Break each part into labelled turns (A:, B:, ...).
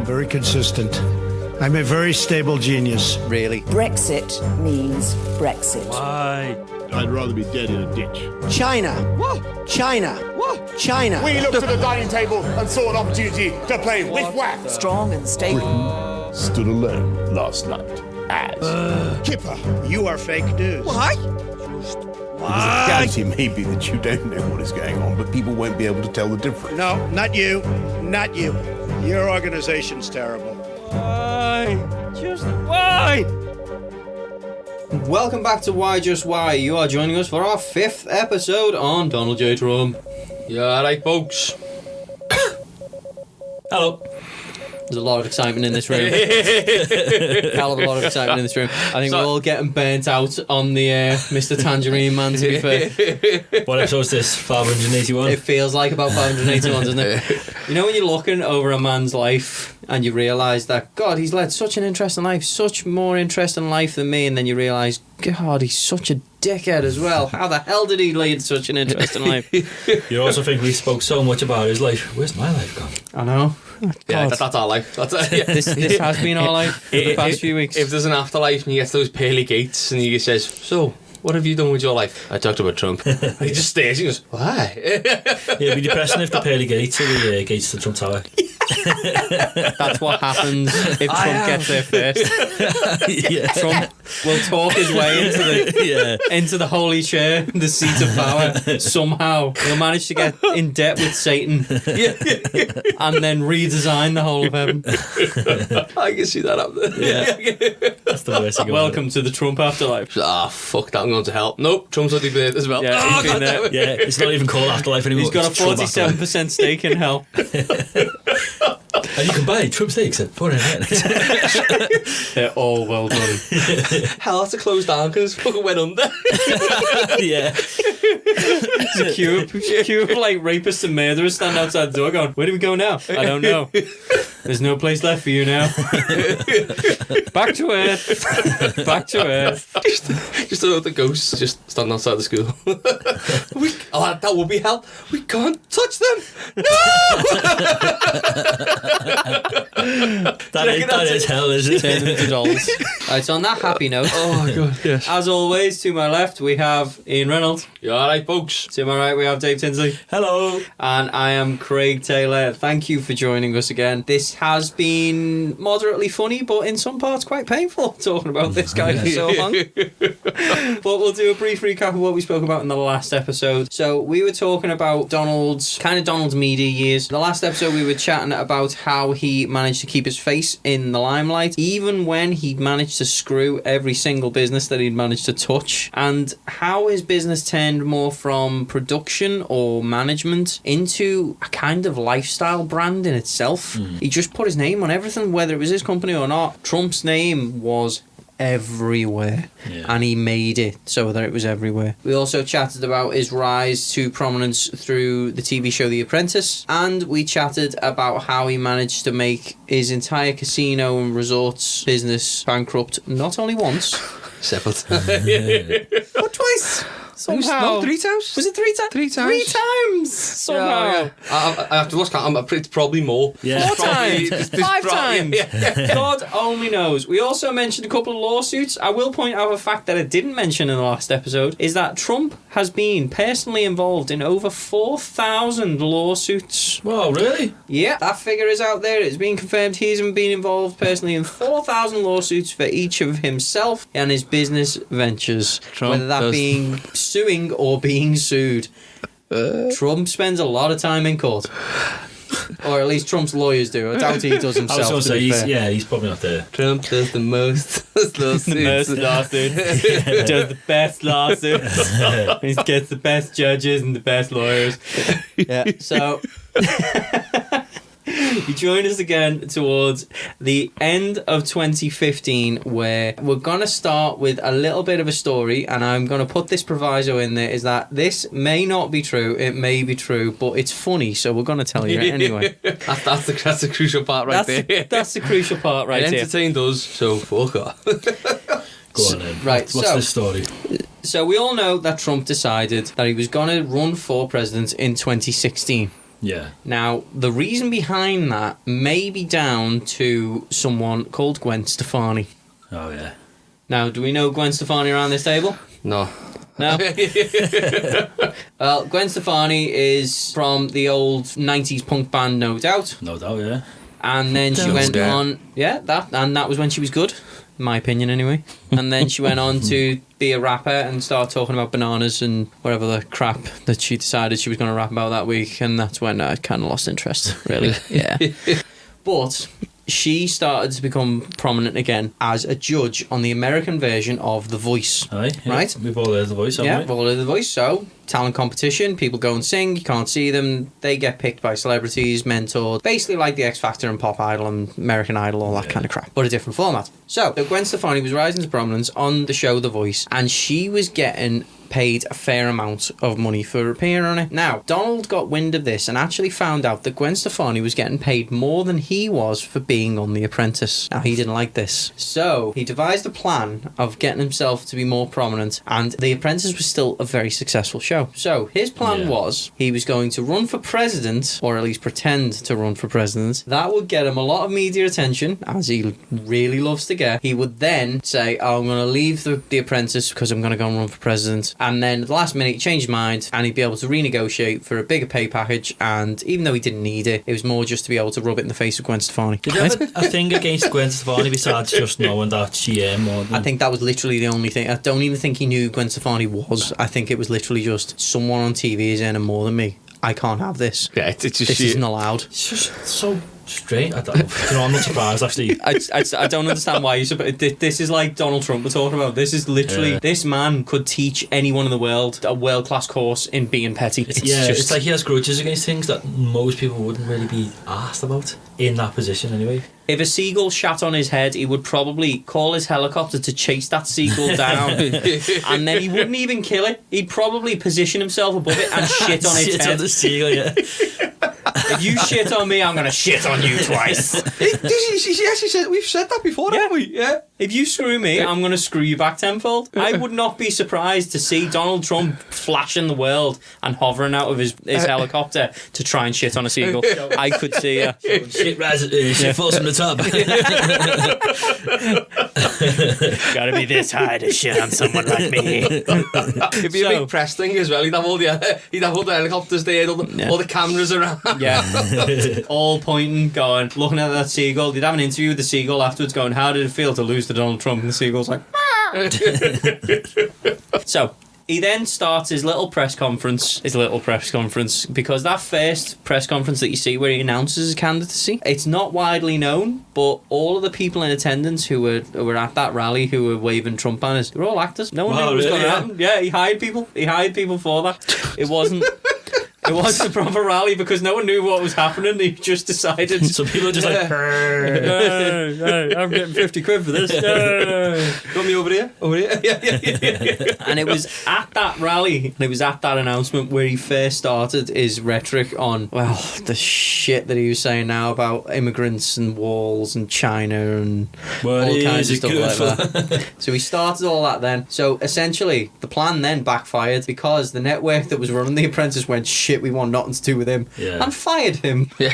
A: very consistent. I'm a very stable genius.
B: Really?
C: Brexit means Brexit.
D: Why?
E: I'd rather be dead in a ditch.
B: China.
C: What?
B: China.
C: What?
B: China.
F: We looked at the dining table and saw an opportunity to play with whack.
C: Strong and stable.
E: Stood alone last night as
A: Kipper, you are fake news.
C: Why?
E: the reality may be that you don't know what is going on, but people won't be able to tell the difference.
A: No, not you. Not you. Your organization's terrible.
D: Why? Just why?
G: Welcome back to Why Just Why. You are joining us for our 5th episode on Donald J. Trump. You alright, folks?
D: Hello.
G: There's a lot of excitement in this room. Hell of a lot of excitement in this room. I think we're all getting burnt out on the Mr. Tangerine Man, to be fair.
D: What episode is this? 581?
G: It feels like about 581, doesn't it? You know when you're looking over a man's life and you realise that, God, he's led such an interesting life, such more interesting life than me, and then you realise, God, he's such a dickhead as well. How the hell did he lead such an interesting life?
D: You also think we spoke so much about his life. Where's my life gone?
G: I know.
B: Yeah,
G: God.
B: that's our life. That's it.
G: This has been our life for the past few weeks.
B: If there's an afterlife and you get those pearly gates and he says, so, what have you done with your life? I talked about Trump. And he just stares and goes, why?
D: Yeah, it'd be depressing if the pearly gates are the gates to the Trump Tower.
G: That's what happens if Trump gets there first.
D: Yeah.
G: Trump will talk his way into the holy chair, the seat of power. Somehow he'll manage to get in debt with Satan, and then redesign the whole of heaven.
B: I can see that up there.
D: Yeah. That's the worst thing.
G: Welcome to the Trump afterlife.
B: Ah, fuck that, I'm going to hell. Nope, Trump's already been as well.
G: Yeah, he's been there.
D: Yeah, it's not even called afterlife anymore.
G: He's got a
D: It's Trump afterlife.
G: 47% stake in hell.
D: And you can buy Trump steaks at $4.99.
G: They're all well done.
B: Hell, that's to close down because it fucking went under.
D: Yeah.
G: It's a queue of like rapists and murderers stand outside the door going, where do we go now? I don't know. There's no place left for you now. Back to Earth. Back to Earth.
B: Just the ghosts just standing outside the school. That would be hell. We can't touch them.
D: That is hell, isn't it?
G: Turn them to dolls. Right, so on that happy note,
B: Oh my god, yes.
G: as always, to my left we have Ian Reynolds.
B: You alright, folks?
G: To my right we have Dave Tinsley.
D: Hello.
G: And I am Craig Taylor. Thank you for joining us again. This has been moderately funny, but in some parts quite painful, talking about this guy for so long. But we'll do a brief recap of what we spoke about in the last episode. So we were talking about Donald's media years. The last episode we were chatting about how he managed to keep his face in the limelight, even when he managed to screw every single business that he'd managed to touch, and how his business turned more from production or management into a kind of lifestyle brand in itself. He just put his name on everything, whether it was his company or not. Trump's name was everywhere, and he made it so that it was everywhere. We also chatted about his rise to prominence through the TV show The Apprentice, and we chatted about how he managed to make his entire casino and resorts business bankrupt not only once,
B: Several
G: but twice. Somehow.
B: No, 3 times?
G: Was it 3 times?
B: 3 times.
G: 3 times! Somehow.
B: Yeah. I have to look count. It's probably more.
D: Yeah.
G: 4 times.
B: There's
G: 5
B: probably-
G: times. God only knows. We also mentioned a couple of lawsuits. I will point out a fact that I didn't mention in the last episode is that Trump has been personally involved in over 4,000 lawsuits.
D: Wow, really?
G: Yeah, that figure is out there. It's been confirmed he's been involved personally in 4,000 lawsuits for each of himself and his business ventures.
B: Trump
G: whether that
B: does-
G: being suing or being sued. Trump spends a lot of time in court. Or at least Trump's lawyers do. I doubt he does
D: I
G: himself.
D: was going to say,
G: fair.
D: he's probably not there.
B: Trump does the most lawsuits.
G: The most lawsuits. Does the best lawsuits. He gets the best judges and the best lawyers. Yeah. So you join us again towards the end of 2015, where we're going to start with a little bit of a story, and I'm going to put this proviso in there, is that this may not be true, it may be true, but it's funny, so we're going to tell you it anyway.
B: That's the crucial part there.
G: That's the crucial part right
B: It
G: here.
B: entertained us, so fuck off.
D: Go on then.
G: Right,
D: What's
G: so-
D: this story?
G: So we all know that Trump decided that he was going to run for president in 2016.
D: Yeah.
G: Now, the reason behind that may be down to someone called Gwen Stefani.
D: Oh, yeah.
G: Now, do we know Gwen Stefani around this table?
B: No.
G: No? Well, Gwen Stefani is from the old 90s punk band No Doubt.
D: No doubt, yeah.
G: And then she went on... Yeah, that was when she was good. In my opinion, anyway. And then she went on to be a rapper and start talking about bananas and whatever the crap that she decided she was going to rap about that week. And that's when I kind of lost interest, really. Yeah. But she started to become prominent again as a judge on the American version of The Voice.
D: Aye, yeah.
G: Right?
D: We've all heard The Voice, haven't
G: Yeah,
D: we?
G: we've all heard The Voice. So, talent competition, people go and sing, you can't see them, they get picked by celebrities, mentored, basically like the X Factor and Pop Idol and American Idol, all that kind of crap, but a different format. So, Gwen Stefani was rising to prominence on the show The Voice, and she was getting paid a fair amount of money for appearing on it. Now, Donald got wind of this and actually found out that Gwen Stefani was getting paid more than he was for being on The Apprentice. Now, he didn't like this. So, he devised a plan of getting himself to be more prominent, and The Apprentice was still a very successful show. So, his plan was he was going to run for president, or at least pretend to run for president. That would get him a lot of media attention, as he really loves to get. He would then say, I'm going to leave the Apprentice because I'm going to go and run for president. And then at the last minute he changed his mind and he'd be able to renegotiate for a bigger pay package, and even though he didn't need it, it was more just to be able to rub it in the face of Gwen Stefani.
D: Did you have a thing against Gwen Stefani besides just knowing that she earned more than...
G: I think that was literally the only thing. I don't even think he knew who Gwen Stefani was. I think it was literally just someone on TV is earning more than me. I can't have this.
B: Yeah, it's just
G: This isn't allowed.
D: It's just so strange. I don't know. You know, I'm not surprised, actually.
G: I don't understand why you. This is like Donald Trump we're talking about. This is literally this man could teach anyone in the world a world class course in being petty.
D: It's like he has grudges against things that most people wouldn't really be asked about in that position, anyway.
G: If a seagull shat on his head, he would probably call his helicopter to chase that seagull down, and then he wouldn't even kill it. He'd probably position himself above it and shit on its
D: Shit
G: head.
D: on the seagull, yeah.
G: If you shit on me, I'm gonna shit on you twice.
B: She actually said, we've said that before, haven't we? Yeah.
G: If you screw me, I'm going to screw you back tenfold. I would not be surprised to see Donald Trump flashing the world and hovering out of his helicopter to try and shit on a seagull. I could see
D: Shit falls from the top.
G: Gotta be this high to shit on someone like me.
B: It'd be a big press thing as well. He'd have all the helicopters there, all the cameras around.
G: Yeah. All pointing, going, looking at that seagull. They'd have an interview with the seagull afterwards going, how did it feel to lose to Donald Trump? And the seagull's like, So, he then starts his little press conference, because that first press conference that you see where he announces his candidacy, it's not widely known, but all of the people in attendance who were at that rally who were waving Trump banners, they were all actors. No one knew what was going to happen. Yeah, he hired people. He hired people for that. It wasn't... It wasn't a proper rally because no one knew what was happening. He just decided.
D: So people are just like,
G: I'm getting 50 quid for this.
B: Got me over here? Over here? Yeah.
G: And it was at that rally, and it was at that announcement where he first started his rhetoric on, well, the shit that he was saying now about immigrants and walls and China and all kinds of stuff like that. So he started all that then. So essentially, the plan then backfired because the network that was running The Apprentice went, shit, we want nothing to do with him, and fired him.
B: Yeah.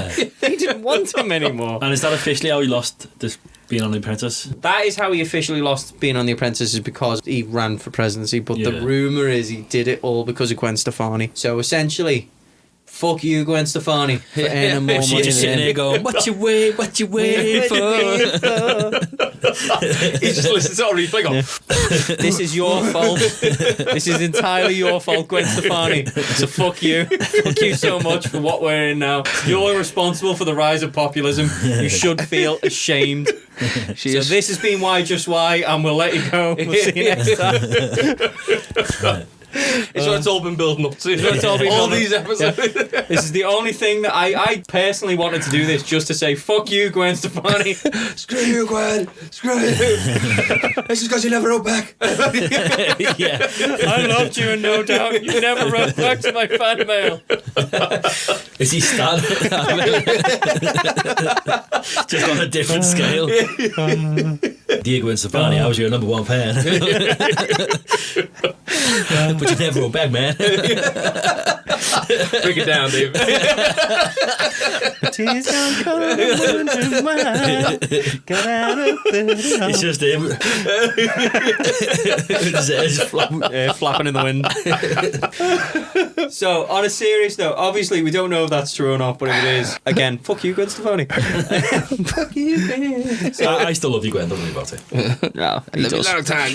G: He didn't want him anymore.
D: And is that officially how he lost this being on The Apprentice?
G: That is how he officially lost being on The Apprentice, is because he ran for presidency, but the rumour is he did it all because of Gwen Stefani. So essentially, fuck you, Gwen Stefani, for earning more money.
D: She's just sitting there going, what you waiting for?
B: He just listens to our replay go,
G: This is your fault. This is entirely your fault, Gwen Stefani. So fuck you. Fuck you so much for what we're in now. You're responsible for the rise of populism. You should feel ashamed. So this has been Why Just Why, and we'll let you go. We'll see you next time.
B: It's what it's all been building up to. All these episodes.
G: Yeah. This is the only thing that I personally wanted to do this just to say fuck you, Gwen Stefani.
B: Screw you, Gwen. Screw you. This is because you never wrote back.
D: Yeah.
G: I loved you and No Doubt. You never wrote back to my fan mail.
D: Is he starting? Just on a different scale. Diego and Stefani, I was your number one fan. But you never went back, man.
B: Break it down, Dave.
D: It's just him. His head's
G: Flapping in the wind. So, on a serious note, obviously we don't know if that's true or not, but if it is, again, fuck you, Gwen Stefani. Fuck you, Gwen.
D: I still love you, Gwen. Don't worry about it.
G: No, he
B: Let me
G: does.
B: long time.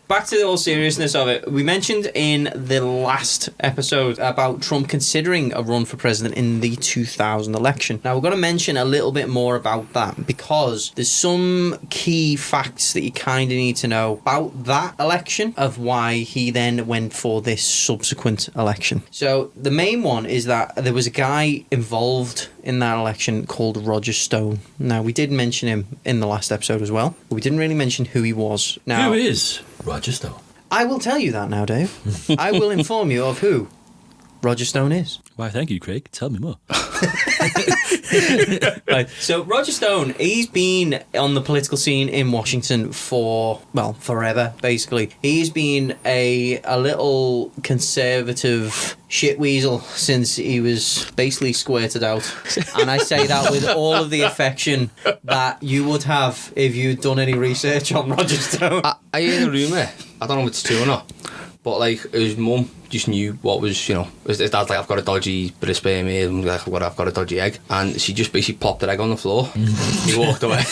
G: Back to the whole seriousness of it. We mentioned in the last episode about Trump considering a run for president in the 2000 election. Now, we're going to mention a little bit more about that because there's some key facts that you kind of need to know about that election of why he then went for this subsequent election. So, the main one is that there was a guy involved in that election called Roger Stone. Now, we did mention him in the last episode as well, but we didn't really mention who he was. Now,
D: Who is Roger Stone?
G: I will tell you that now, Dave. I will inform you of who Roger Stone is.
D: Why, thank you, Craig. Tell me more.
G: Right. So Roger Stone, he's been on the political scene in Washington for, well, forever, basically. He's been a little conservative shitweasel since he was basically squirted out. And I say that with all of the affection that you would have if you'd done any research on Roger Stone.
B: I heard a rumour. I don't know if it's true or not. But like his mum just knew what was, his dad's like, I've got a dodgy bit of sperm here, and like, I've got a dodgy egg, and she just basically popped the egg on the floor. He walked away,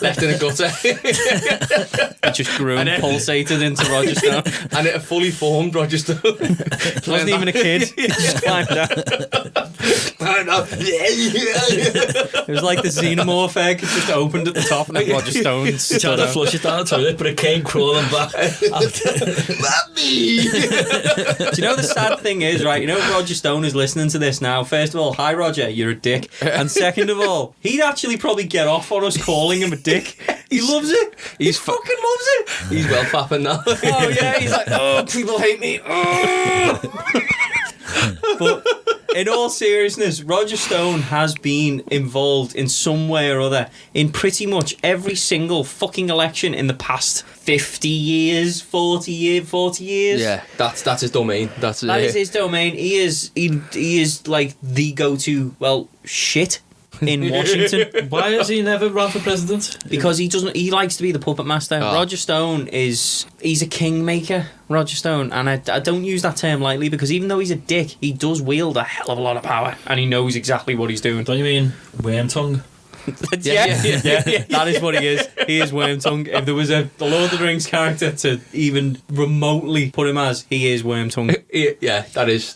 B: left in a gutter.
G: It just grew and pulsated into Roger Stone.
B: And it fully formed Roger Stone.
G: Wasn't even a kid. He just climbed out. It was like the xenomorph egg. It just opened at the top and then Roger Stone
D: He tried
G: stood
D: to
G: out.
D: flush it down the toilet, but it came crawling back.
G: Do you know the sad thing is, right? You know Roger Stone is listening to this now. First of all, hi Roger, you're a dick. And second of all, he'd actually probably get off on us calling him a dick. He loves it. He fucking loves it.
B: He's well fapping now.
G: Oh yeah, he's like, oh, people hate me. Oh. But in all seriousness, Roger Stone has been involved in some way or other in pretty much every single fucking election in the past 50 years, 40 years.
B: Yeah, that's his domain. That
G: Is his domain. He is like the go-to, well, shit in Washington.
D: Why has he never run for president?
G: Because he likes to be the puppet master.
B: Oh.
G: Roger Stone he's a kingmaker, Roger Stone, and I don't use that term lightly because even though he's a dick, he does wield a hell of a lot of power and he knows exactly what he's doing.
D: Don't you mean worm tongue?
G: Yeah, that is what he is. He is Wormtongue. If there was a Lord of the Rings character to even remotely put him as, he is Wormtongue.
B: Yeah, that is.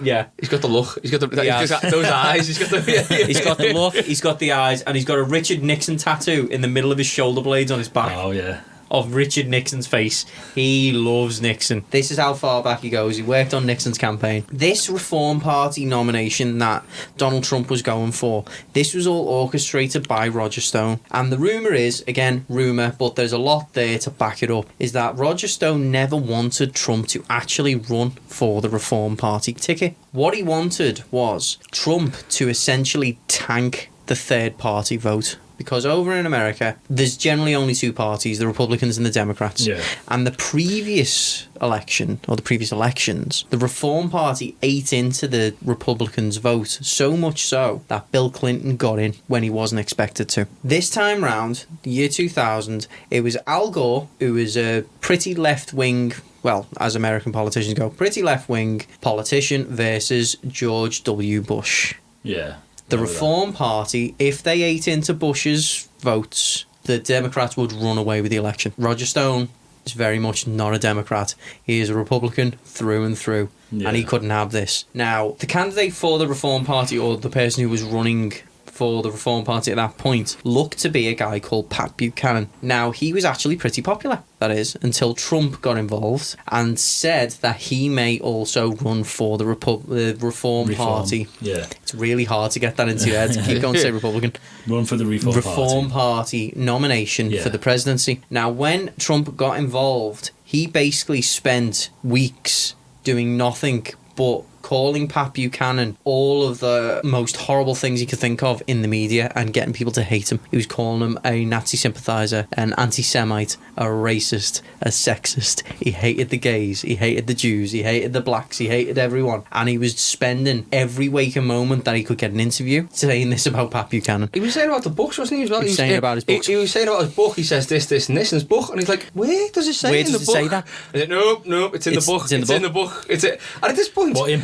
G: Yeah.
B: He's got the look. He's got the
G: has.
B: those eyes. He's got the.
G: He's got the look, he's got the eyes, and he's got a Richard Nixon tattoo in the middle of his shoulder blades on his back.
D: Oh, yeah.
G: Of Richard Nixon's face. He loves Nixon. This is how far back he goes. He worked on Nixon's campaign. This Reform Party nomination that Donald Trump was going for, this was all orchestrated by Roger Stone. And the rumour is, again, rumour, but there's a lot there to back it up, is that Roger Stone never wanted Trump to actually run for the Reform Party ticket. What he wanted was Trump to essentially tank the third party vote. Because over in America, there's generally only two parties, the Republicans and the Democrats.
D: Yeah.
G: And the previous election, or the previous elections, the Reform Party ate into the Republicans' vote, so much so that Bill Clinton got in when he wasn't expected to. This time round, the year 2000, it was Al Gore, who was a pretty left-wing, well, as American politicians go, pretty left-wing politician versus George W. Bush.
D: Yeah.
G: The Reform Party, if they ate into Bush's votes, the Democrats would run away with the election. Roger Stone is very much not a Democrat. He is a Republican through and through, and he couldn't have this. Now, the candidate for the Reform Party, or the person who was running for the Reform Party at that point, looked to be a guy called Pat Buchanan. Now, he was actually pretty popular, that is, until Trump got involved and said that he may also run for the Reform Party.
D: Yeah.
G: It's really hard to get that into your head. Keep going to say Republican.
D: Run for the Reform
G: Party nomination for the presidency. Now, when Trump got involved, he basically spent weeks doing nothing but calling Pat Buchanan all of the most horrible things he could think of in the media and getting people to hate him. He was calling him a Nazi sympathiser, an anti-Semite, a racist, a sexist. He hated the gays, he hated the Jews, he hated the blacks, he hated everyone. And he was spending every waking moment that he could get an interview saying this about Pat Buchanan.
B: He was saying about the books, wasn't he? As well?
G: He was saying about his books.
B: He was saying about his book. He says this, and this in his book, and he's like, "Where does it say
G: Where
B: in
G: does
B: the
G: it
B: book?"
G: say that?
B: I said, "No, it's in the book.
G: It's in the book.
B: It's it." And at this point,
D: What, in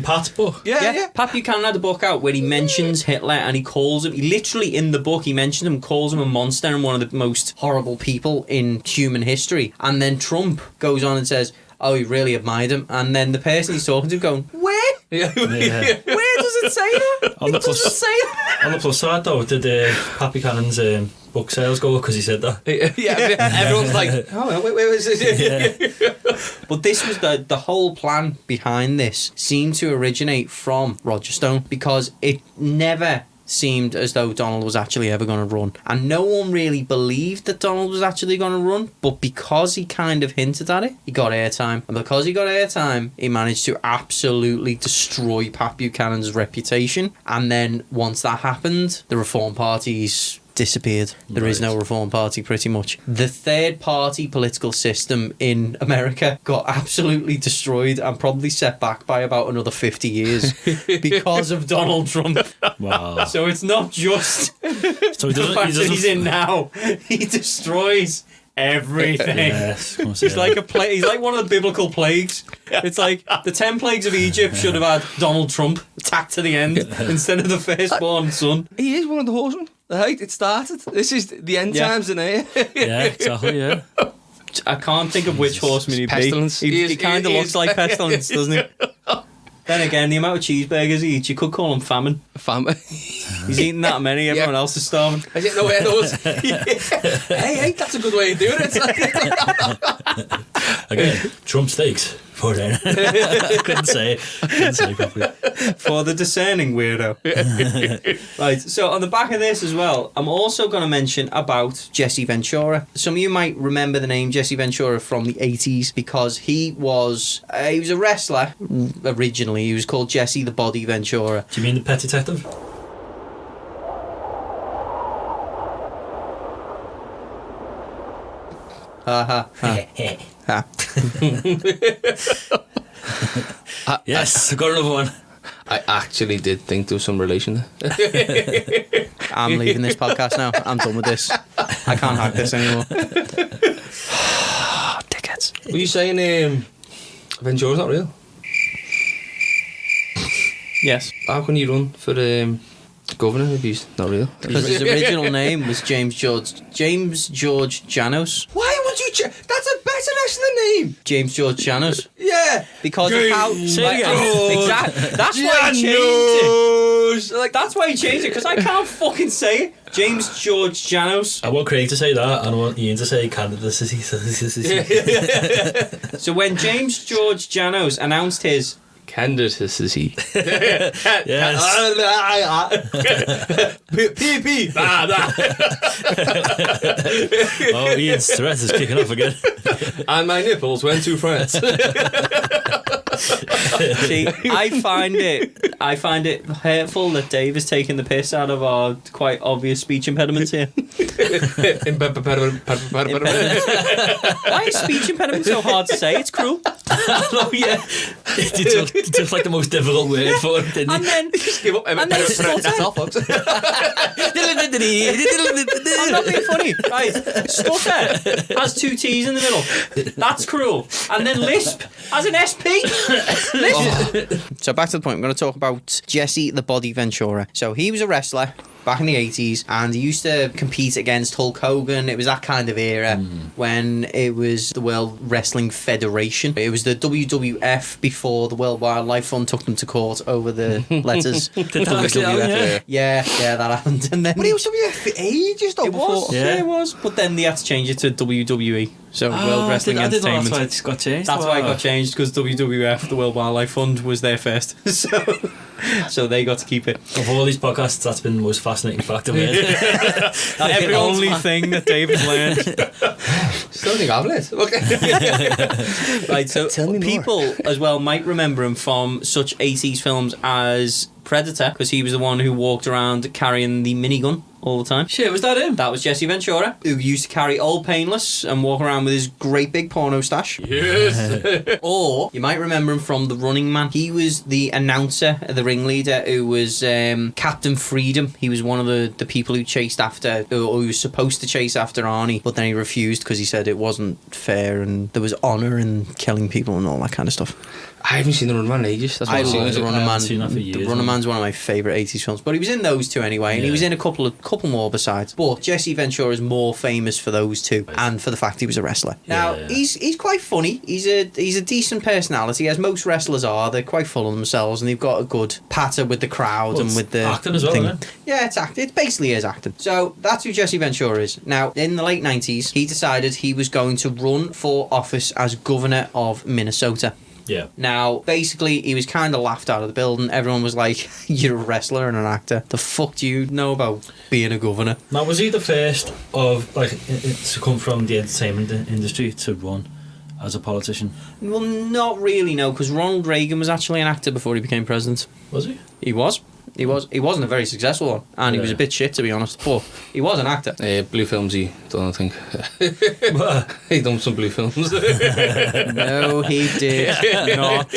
D: Pat's book?
B: yeah.
G: Pat Buchanan had a book out where he mentions Hitler and he calls him, he literally in the book, he mentions him, calls him a monster and one of the most horrible people in human history. And then Trump goes on and says, oh, he really admired him. And then the person he's talking to going, where?
B: Yeah.
G: Where does it say that?
D: On the
G: It doesn't
D: plus-
G: say that.
D: On the plus side, though, did Pat Buchanan's book sales go up because he said that?
B: Yeah, everyone's like, "Oh, wait, is it?"
G: But this was the whole plan behind this seemed to originate from Roger Stone because it never seemed as though Donald was actually ever going to run. And no one really believed that Donald was actually going to run, but because he kind of hinted at it, he got airtime. And because he got airtime, he managed to absolutely destroy Pat Buchanan's reputation. And then once that happened, the Reform Party's disappeared. There is no Reform Party, pretty much. The third party political system in America got absolutely destroyed and probably set back by about another 50 years because of Donald Trump.
D: Wow.
G: So it's not just
D: So he
G: the
D: doesn't.
G: fact
D: He
G: that
D: doesn't
G: he's in now. He destroys everything.
D: Yes, I was gonna
G: He's
D: say
G: like
D: that.
G: a plague. He's like one of the biblical plagues. It's like the 10 plagues of Egypt should have had Donald Trump tacked to the end instead of the firstborn son.
B: He is one of the horsemen. Right, it started. This is the end
G: Yeah.
B: times in here.
D: Yeah, exactly. Yeah.
G: I can't think of which horseman he'd be.
B: Pestilence.
G: He kind of
B: He
G: looks
B: is.
G: like Pestilence, doesn't he? Then again, the amount of cheeseburgers he eats, you could call him famine.
B: Family.
G: He's eating that many, everyone else is starving.
B: I didn't know where those. Hey, that's a good way of doing it.
D: Again, Trump steaks. Poor Dan. Couldn't say it properly.
G: For the discerning weirdo. Right, so on the back of this as well, I'm also going to mention about Jesse Ventura. Some of you might remember the name Jesse Ventura from the 80s because he was a wrestler originally. He was called Jesse the Body Ventura.
D: Do you mean the Pet Detective?
G: Ha ha ha.
D: Yes, I got another one.
B: I actually did think there was some relation there.
G: I'm leaving this podcast now. I'm done with this. I can't hack this anymore. Dickheads.
B: Were you saying Ventura's not real?
G: Yes.
B: How can you run for governor if he's not real?
G: Because his original name was James George Janos.
B: Why would you? That's a better name.
G: James George Janos.
B: Yeah.
G: Because of how
D: Say it again.
G: exactly. That's why he changed it. Like that's why he changed it because I can't fucking say it. James George Janos.
D: I want Craig to say that, and I want Ian to say candidacy.
G: So when James George Janos announced his
B: Candidacy.
D: Yes.
B: PP.
D: Oh, Ian's threat is kicking off again.
B: And my nipples went to France.
G: see, I find it hurtful that Dave is taking the piss out of our quite obvious speech impediments here. Why is speech impediment so hard to say? It's cruel.
D: Oh yeah, you took like the most difficult word for it, didn't
G: And
D: you?
G: then
B: Give up.
G: And then stutter. I'm not being funny. Right. Stutter has 2 T's in the middle. That's cruel. And then lisp has an SP. Lisp. So back to the point. I'm going to talk about Jesse the Body Ventura. So he was a wrestler back in the 80s and he used to compete against Hulk Hogan. It was that kind of era when it was the World Wrestling Federation. It was the WWF before the World Wildlife Fund took them to court over the letters.
D: Yeah.
G: Yeah, that happened. And then
B: But he was WWF for ages though.
G: it was,
D: Yeah.
G: it was. But then they had to change it to WWE. So World Wrestling
D: I didn't know
G: Entertainment.
D: that's why it's got changed.
G: That's why it got changed because WWF, the World Wildlife Fund, was there first. So they got to keep it.
D: Of all these podcasts, that's been the most fascinating fact I've heard.
G: Every only thing that David learned.
B: Still think I've lit. Okay.
G: Right, so
C: Tell me more.
G: people as well might remember him from such 80s films as Predator, because he was the one who walked around carrying the minigun all the time.
D: Shit, was that him?
G: That was Jesse Ventura, who used to carry Old Painless and walk around with his great big porno stash.
B: Yes.
G: Or you might remember him from The Running Man. He was the announcer, the ringleader, who was Captain Freedom. He was one of the people who chased after, or who was supposed to chase after Arnie, but then he refused because he said it wasn't fair and there was honour in killing people and all that kind of stuff.
B: I haven't seen The Running Man in ages. That's
G: I
B: what
G: love The Running Man.
D: seen that for years,
G: The Running
D: man.
G: Man's one of my favourite 80s films, but he was in those two anyway, and he
D: Yeah.
G: was in a couple more besides. But Jesse Ventura is more famous for those two, and for the fact he was a wrestler. Now
D: Yeah.
G: he's quite funny. He's a decent personality, as most wrestlers are. They're quite full of themselves, and they've got a good patter with the crowd
D: Well,
G: and
D: it's
G: with the
D: acting as well,
G: thing.
D: isn't it?
G: Yeah, it's acting. It basically is acting. So that's who Jesse Ventura is. Now, in the late 90s, he decided he was going to run for office as governor of Minnesota.
D: Yeah.
G: Now, basically, he was kind of laughed out of the building. Everyone was like, you're a wrestler and an actor. The fuck do you know about being a governor?
D: Now, was he the first of, like, to come from the entertainment industry to run as a politician?
G: Well, not really, no, because Ronald Reagan was actually an actor before he became president.
D: Was he?
G: He was. He wasn't a very successul one, and he was
D: Yeah.
G: a bit shit, to be honest, but he was an actor.
B: Blue films he done, I think. He done some blue films.
G: No, he did not.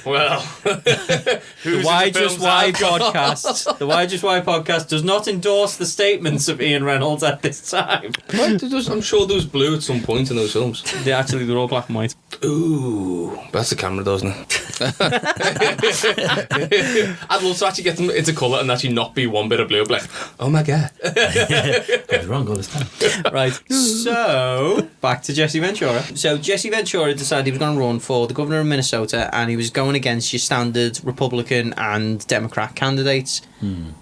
B: Well,
G: The Why Just Why podcast. The Why Just Why podcast does not endorse the statements of Ian Reynolds at this time.
B: I'm sure there was blue at some point in those films.
G: They're all black and white.
B: Ooh, that's the camera, doesn't it? I'd love to actually get them into colour and actually not be one bit of blue. Like, oh my god.
D: I was wrong all this time.
G: Right, so back to Jesse Ventura. So Jesse Ventura decided he was going to run for the governor of Minnesota, and he was going against your standard Republican and Democrat candidates,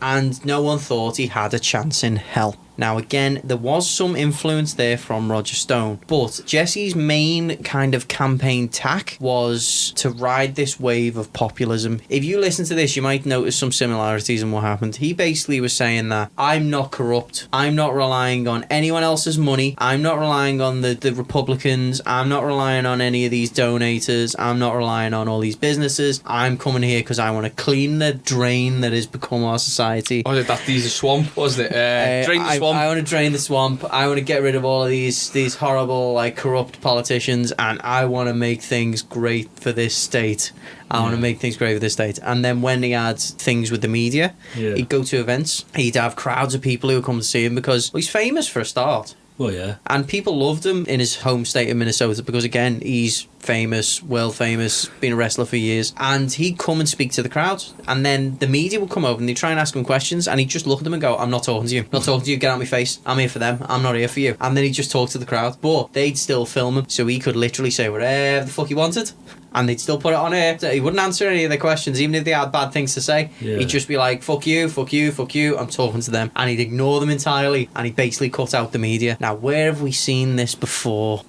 G: and no one thought he had a chance in hell. Now, again, there was some influence there from Roger Stone, but Jesse's main kind of campaign tack was to ride this wave of populism. If you listen to this, you might notice some similarities in what happened. He basically was saying that I'm not corrupt, I'm not relying on anyone else's money, I'm not relying on the Republicans, I'm not relying on any of these donators, I'm not relying on all these businesses, I'm coming here because I want to clean the drain that has become our society.
B: Was it that these swamp, wasn't it? Drain the swamp.
G: I want to drain the swamp. I want to get rid of all of these horrible, like, corrupt politicians, and I want to make things great for this state. I want to make things great for this state. And then when he had things with the media,
D: Yeah.
G: he'd go to events. He'd have crowds of people who would come to see him because he's famous for a start.
D: Well, yeah.
G: And people loved him in his home state of Minnesota because, again, he's famous, world famous, been a wrestler for years. And he'd come and speak to the crowd. And then the media would come over and they'd try and ask him questions. And he'd just look at them and go, I'm not talking to you. Not talking to you. Get out of my face. I'm here for them. I'm not here for you. And then he'd just talk to the crowd. But they'd still film him. So he could literally say whatever the fuck he wanted. And they'd still put it on air. He wouldn't answer any of their questions, even if they had bad things to say.
D: Yeah.
G: He'd just be like, fuck you, fuck you, fuck you. I'm talking to them. And he'd ignore them entirely. And he'd basically cut out the media. Now, where have we seen this before?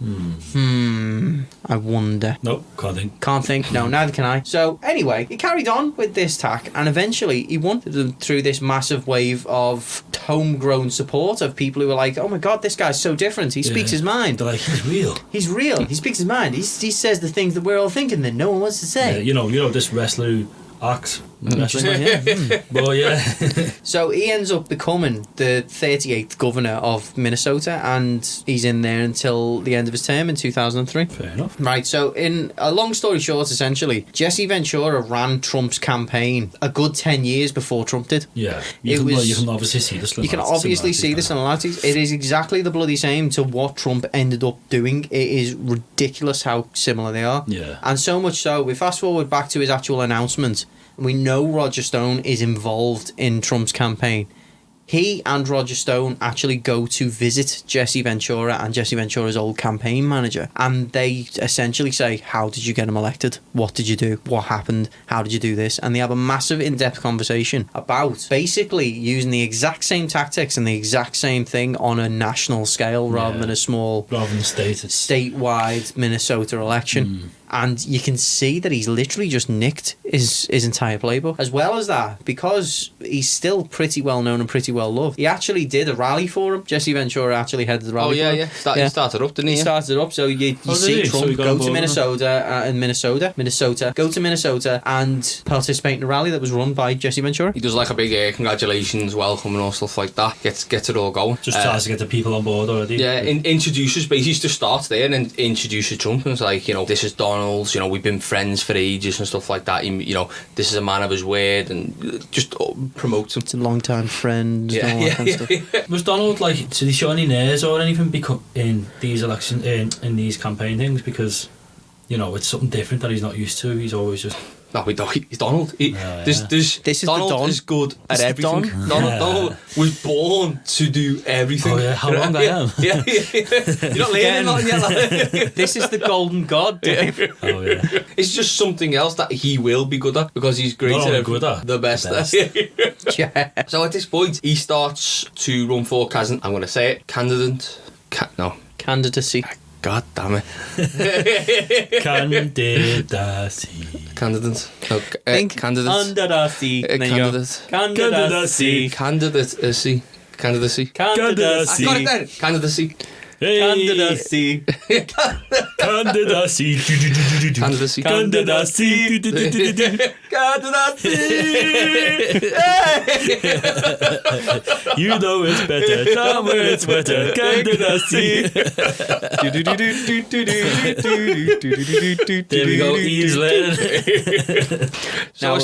G: I wonder.
D: Nope, can't think.
G: Can't think. No, neither can I. So, anyway, he carried on with this tack, and eventually he won through this massive wave of homegrown support of people who were like, oh my god, this guy's so different. He speaks
D: Yeah.
G: his mind.
D: They're like, he's real.
G: He's real. He speaks his mind. He says the things that we're all thinking that no one wants to
D: Yeah,
G: say.
D: you know this wrestler who acts.
G: Yeah.
D: Well, yeah.
G: So he ends up becoming the 38th governor of Minnesota, and he's in there until the end of his term in 2003.
D: Fair enough.
G: Right, so in a long story short, essentially, Jesse Ventura ran Trump's campaign a good 10 years before Trump did.
D: Yeah.
G: It was-
D: You can obviously see the
G: You can obviously see the similarities. It is exactly the bloody same to what Trump ended up doing. It is ridiculous how similar they are.
D: Yeah.
G: And so much so, we fast forward back to his actual announcement. We know Roger Stone is involved in Trump's campaign. He and Roger Stone actually go to visit Jesse Ventura and Jesse Ventura's old campaign manager, and they essentially say, how did you get him elected? What did you do? What happened? How did you do this? And they have a massive in-depth conversation about basically using the exact same tactics and the exact same thing on a national scale rather
D: Yeah.
G: than a small
D: Rather than stated.
G: statewide Minnesota election. and you can see that he's literally just nicked his entire playbook. As well as that, because he's still pretty well known and pretty well loved, he actually did a rally for him. Jesse Ventura actually headed the rally for him.
B: He started up, didn't he?
G: He started up, so you
D: Oh, did
G: see
D: he? So
G: Trump
D: he got
G: go
D: on
G: to
D: board,
G: Minnesota, go to Minnesota and participate in a rally that was run by Jesse Ventura.
B: He does like a big congratulations, welcome and all stuff like that. Gets it all going.
D: Just tries to get the people on board already.
B: Yeah, introduces, basically just starts there and then introduces Trump and it's like, you know, this is Donald, you know, we've been friends for ages and stuff like that. You know, this is a man of his word and just promotes him.
G: It's a long-time friend and all that kind of stuff.
D: Was Donald like, did he show any nerves or anything in these election in these campaign things? Because, you know, it's something different that he's not used to. He's always just...
B: No, we don't. He's Donald.
G: This is
B: Donald
G: the Don.
B: is good at
G: This is
B: everything.
G: Don.
B: Donald was born to do everything.
D: Oh yeah, how long I am.
B: Yeah. You're not learning nothing yet. Like.
G: This is the golden god, Dave.
D: Oh yeah.
B: It's just something else that he will be good at because he's great
D: Not
B: at
D: only
B: everything.
D: good at,
B: The best.
G: Yeah.
B: So at this point, he starts to run for I'm going to say it,
G: Candidacy.
B: God damn it.
D: Candidacy.
B: Candidate.
G: Think
B: Candidates.
G: Candidacy. There you go.
B: Candidacy.
G: Candidacy.
B: Candidacy.
G: Candidacy.
B: I got it then. Candidacy.
D: Hey.
G: Candidacy.
D: Candidacy.
B: Candidacy.
D: Candidacy. You know it's better somewhere it's better. Candidacy. There we go. He's learning.
G: Now,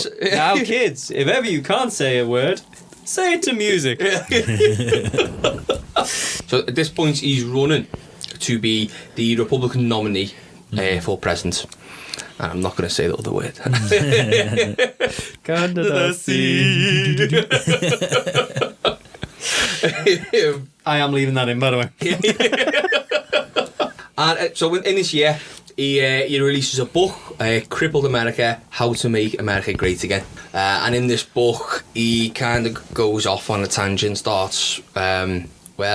G: kids, if ever you can't say a word, say it to music.
B: So at this point, he's running to be the Republican nominee for president. And I'm not going to say the other word.
G: Candidacy. I am leaving that in, by the way.
B: And so in this year, he releases a book, Crippled America, How to Make America Great Again. And in this book, he kind of goes off on a tangent, starts...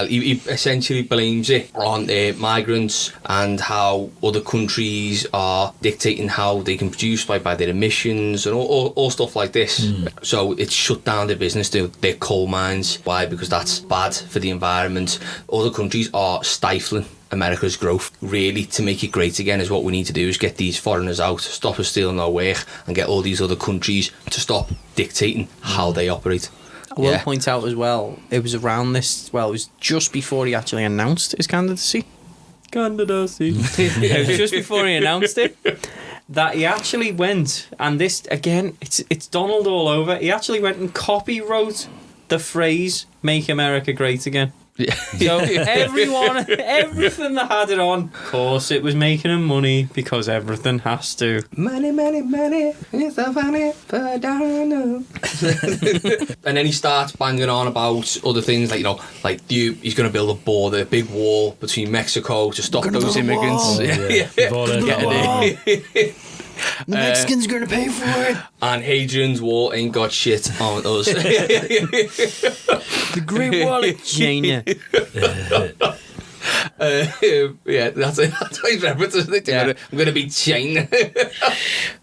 B: he essentially blames it on migrants and how other countries are dictating how they can produce by their emissions and all stuff like this. So it's shut down their business, their coal mines. Why? Because that's bad for the environment. Other countries are stifling America's growth. Really, to make it great again is what we need to do, is get these foreigners out, stop us stealing our work and get all these other countries to stop dictating how they operate.
G: I will point out as well, it was around this, it was just before he actually announced his candidacy. It was just before he announced it that he actually went, and this, again, it's Donald all over, he actually went and copywrote the phrase, "Make America Great Again."
B: Yeah.
G: So everything that had it on, of course, it was making him money because everything has to.
B: Money, it's so funny, but I don't know. And then he starts banging on about other things, like, you know, like he's going to build a big wall between Mexico to stop those immigrants.
D: We've all heard that one.
G: The Mexicans going to pay for it.
B: And Hadrian's Wall ain't got shit on us.
G: The Great Wall of China.
B: That's what he's referencing.
G: Yeah.
B: I'm going to be China.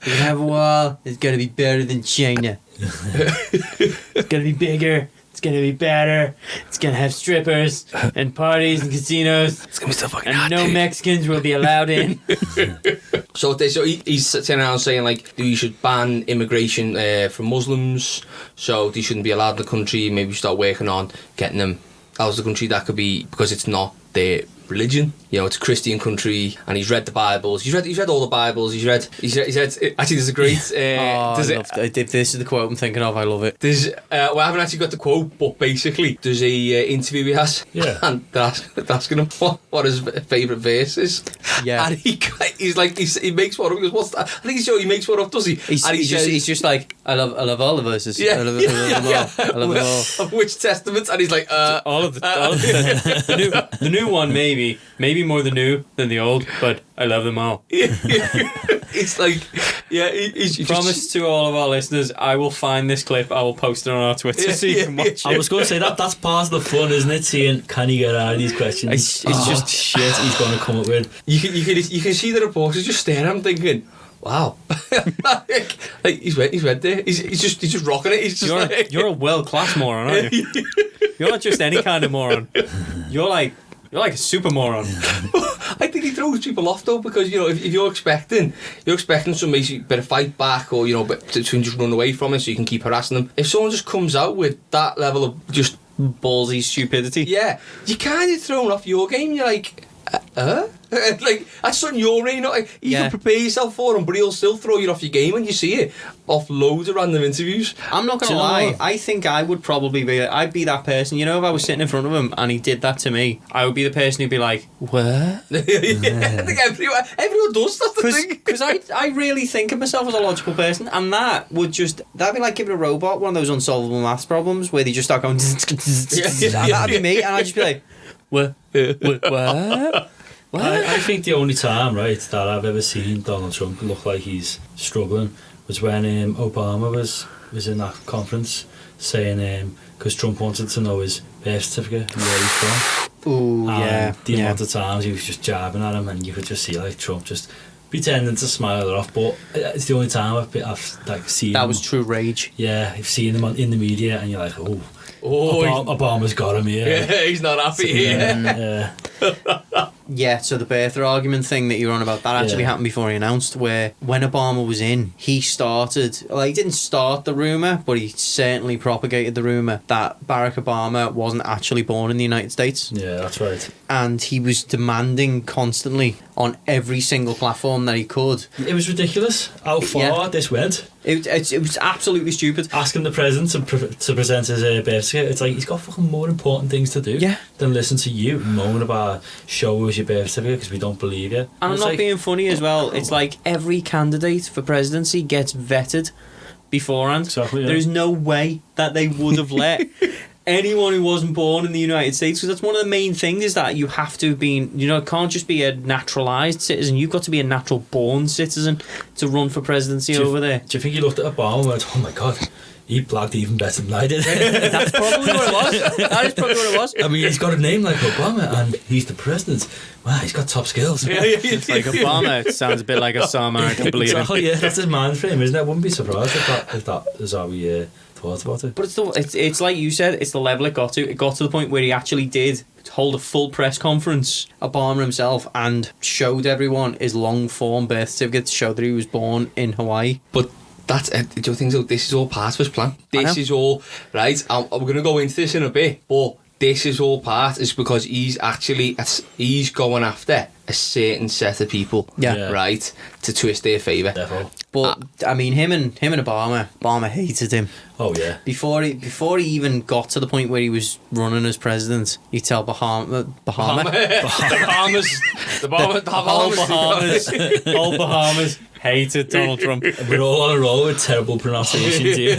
G: We have a wall. It's going to be better than China. It's going to be bigger. It's going to be better. It's going to have strippers and parties and casinos.
B: It's going to be so fucking
G: and
B: hot,
G: no
B: dude.
G: Mexicans will be allowed in.
B: So he's sitting around saying, like, you should ban immigration from Muslims, so they shouldn't be allowed in the country. Maybe start working on getting them out of the country. That could be because it's not their religion. You know, it's a Christian country, and he's read the Bibles. He's read all the Bibles. He's read. Actually, there's a great.
G: If this is the quote I'm thinking of, I love it.
B: There's. Well, I haven't actually got the quote, but basically, there's a interview he has.
D: Yeah.
B: And they're asking him what his favourite verse is.
G: Yeah.
B: And he's like, he makes one up. He goes, "What's that?" I think he's sure he makes one up, does he?
G: He's just like, I love all the verses.
B: Yeah,
G: I love them all.
B: Of which testaments? And he's like,
G: All of the new one, maybe more the new than the old, but I love them all.
B: It's like, Yeah, he's
G: Promise to all of our listeners, I will find this clip, I will post it on our Twitter so you can watch
D: I
G: it.
D: was going to say that's part of the fun, isn't it? Seeing can he get out of these questions?
G: It's
D: just shit he's going to come up with.
B: You can see the reporters just staring at him, thinking, "Wow, like he's read there. He's just rocking it. He's just
G: You're a world-class moron, aren't you? You're not just any kind of moron. You're like a super moron.
B: I think he throws people off though, because if you're expecting some bit of fight back, or but to just run away from it so you can keep harassing them. If someone just comes out with that level of just
G: Ballsy stupidity.
B: yeah, you kind of thrown off your game. You're like, like that's something you're really not. You can prepare yourself for him, but he'll still throw you off your game when you see it off loads of random interviews.
G: I'm not gonna
D: Do you know
G: lie.
D: what?
G: I think I would probably be. I'd be that person. If I was sitting in front of him and he did that to me, I would be the person who'd be like, "What?"
B: I think everyone does. That's the thing.
G: Because I really think of myself as a logical person, and that'd be like giving a robot one of those unsolvable maths problems where they just start going. That'd be me, and I'd just be like, "What? What?"
D: I think the only time, right, that I've ever seen Donald Trump look like he's struggling was when Obama was in that conference saying because Trump wanted to know his birth certificate and where he's from.
G: Ooh,
D: And the amount of times he was just jabbing at him, and you could just see like Trump just pretending to smile it off. But it's the only time I've like seen
G: That
D: him.
G: was true rage.
D: Yeah, you've seen him in the media, and you're like, oh,
B: Oh,
D: Obama's got him here.
B: yeah, he's not happy here.
D: Yeah.
G: Yeah, so the birther argument thing that you're on about, that actually happened before he announced, where when Obama was in, he didn't start the rumour, but he certainly propagated the rumour that Barack Obama wasn't actually born in the United States.
D: Yeah, that's right.
G: And he was demanding constantly on every single platform that he could.
D: It was ridiculous how far this went.
G: It was absolutely stupid.
D: Asking the president to present his birth certificate, it's like he's got fucking more important things to do than listen to you moan about show us your birth certificate because we don't believe you.
G: And I'm
D: it's
G: not
D: like,
G: being funny as well. It's like every candidate for presidency gets vetted beforehand.
D: Exactly, yeah.
G: There's no way that they would have let anyone who wasn't born in the United States, because that's one of the main things, is that you have to have been, it can't just be a naturalised citizen. You've got to be a natural born citizen to run for presidency over there.
D: Do you think he looked at Obama and went, oh my god, he blagged even better than I did?
G: That's probably what it was. That is probably what it was.
D: I mean, he's got a name like Obama and he's the president. Wow, he's got top skills.
G: It's like Obama. It sounds a bit like a Sam. I can believe it.
D: Exactly, yeah, that's his mind frame, isn't it? I wouldn't be surprised if that is how we thought about it.
G: But it's like you said, it's the level it got to. It got to the point where he actually did hold a full press conference, Obama himself, and showed everyone his long form birth certificate to show that he was born in Hawaii.
B: But that's do you think so? This is all part of his plan. This is all right. I'm going to go into this in a bit, but this is all part is because he's going after a certain set of people, right, to twist their favour.
D: Devil.
G: But I mean, him and Obama hated him.
D: Oh yeah.
G: Before he even got to the point where he was running as president, you tell
B: The
G: whole Bahamas hated Donald Trump.
D: We're all on a roll with terrible pronunciations here.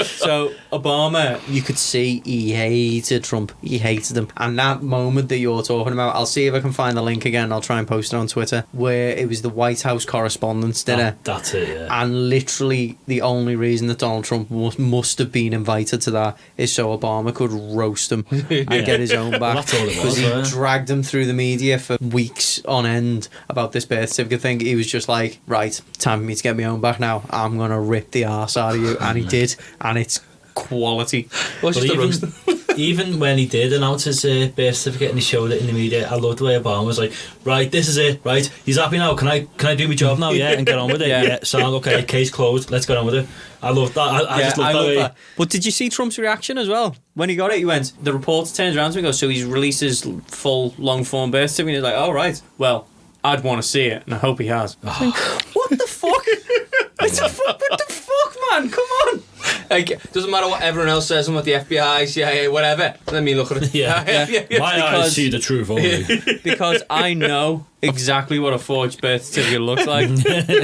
G: So Obama, you could see he hated Trump. He hated him. And that moment that you're talking about, I'll see if I can find the link again. I'll try and post it on Twitter, where it was the White House Correspondents' Dinner.
D: That's it, yeah.
G: And literally the only reason that Donald Trump must have been invited to that is so Obama could roast him and get his own back.
D: Well, that's all it was,
G: Because he
D: right?
G: dragged him through the media for weeks on end about this birth certificate thing. He was just like, right, time for me to get my own back now. I'm going to rip the arse out of you. And he did. And it's quality.
B: Well, it's
D: But
B: just a roast.
D: even when he did announce his birth certificate and he showed it in the media, I loved the way Obama was like, right, this is it, right, he's happy now, can I do my job now, yeah, and get on with it, yeah, sound okay, case closed, let's get on with it. I loved that. I just loved that way.
G: That. But did you see Trump's reaction as well? When he got it, he went, the reporter turns around to me and goes, so he's released his full long form birth certificate, and he's like, oh right, well, I'd want to see it, and I hope he has. What the fuck? What the fuck, man? Come on.
B: Like, doesn't matter what everyone else says and what the FBI, CIA, whatever. Let me look at it.
D: Yeah. My eyes see the truth only.
G: Because I know exactly what a forged birth certificate looks like.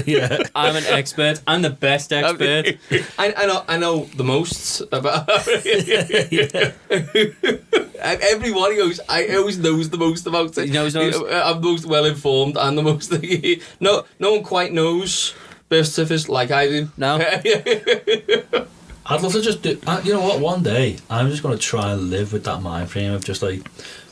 D: Yeah.
G: I'm an expert. I'm the best expert.
B: I know the most about. Everybody goes. I always knows the most about it.
G: He knows the most.
B: I'm the most well informed and the most. No one quite knows birth certificates like I do.
G: No.
D: I'd love to just do. You know what? One day I'm just going to try and live with that mind frame of just like,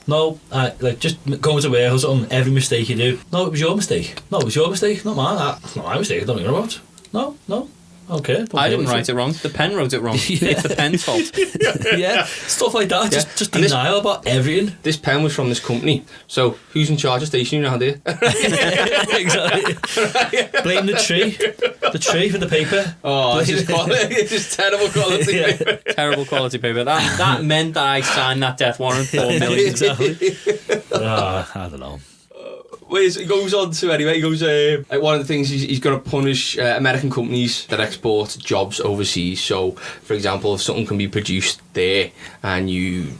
D: no, like just go to work or something. Every mistake you do, no, it was your mistake. No, it was your mistake, not mine. That's not my mistake. I don't know about. No. Okay.
G: I didn't write it wrong. The pen wrote it wrong.
D: Yeah.
G: It's the pen's fault.
D: Yeah, stuff like that.
B: Yeah.
D: Just
B: And this-
D: denial about everything.
B: This pen was from this company. So who's in charge of stationery around here?
D: Exactly. Blame the tree for the paper.
B: Oh, it's just quality. It's just terrible quality.
D: Yeah.
G: Terrible quality paper. That meant that I signed that death warrant for millions.
D: Exactly. I don't know.
B: He goes on to anyway. He goes like one of the things he's going to punish American companies that export jobs overseas. So, for example, if something can be produced there and you,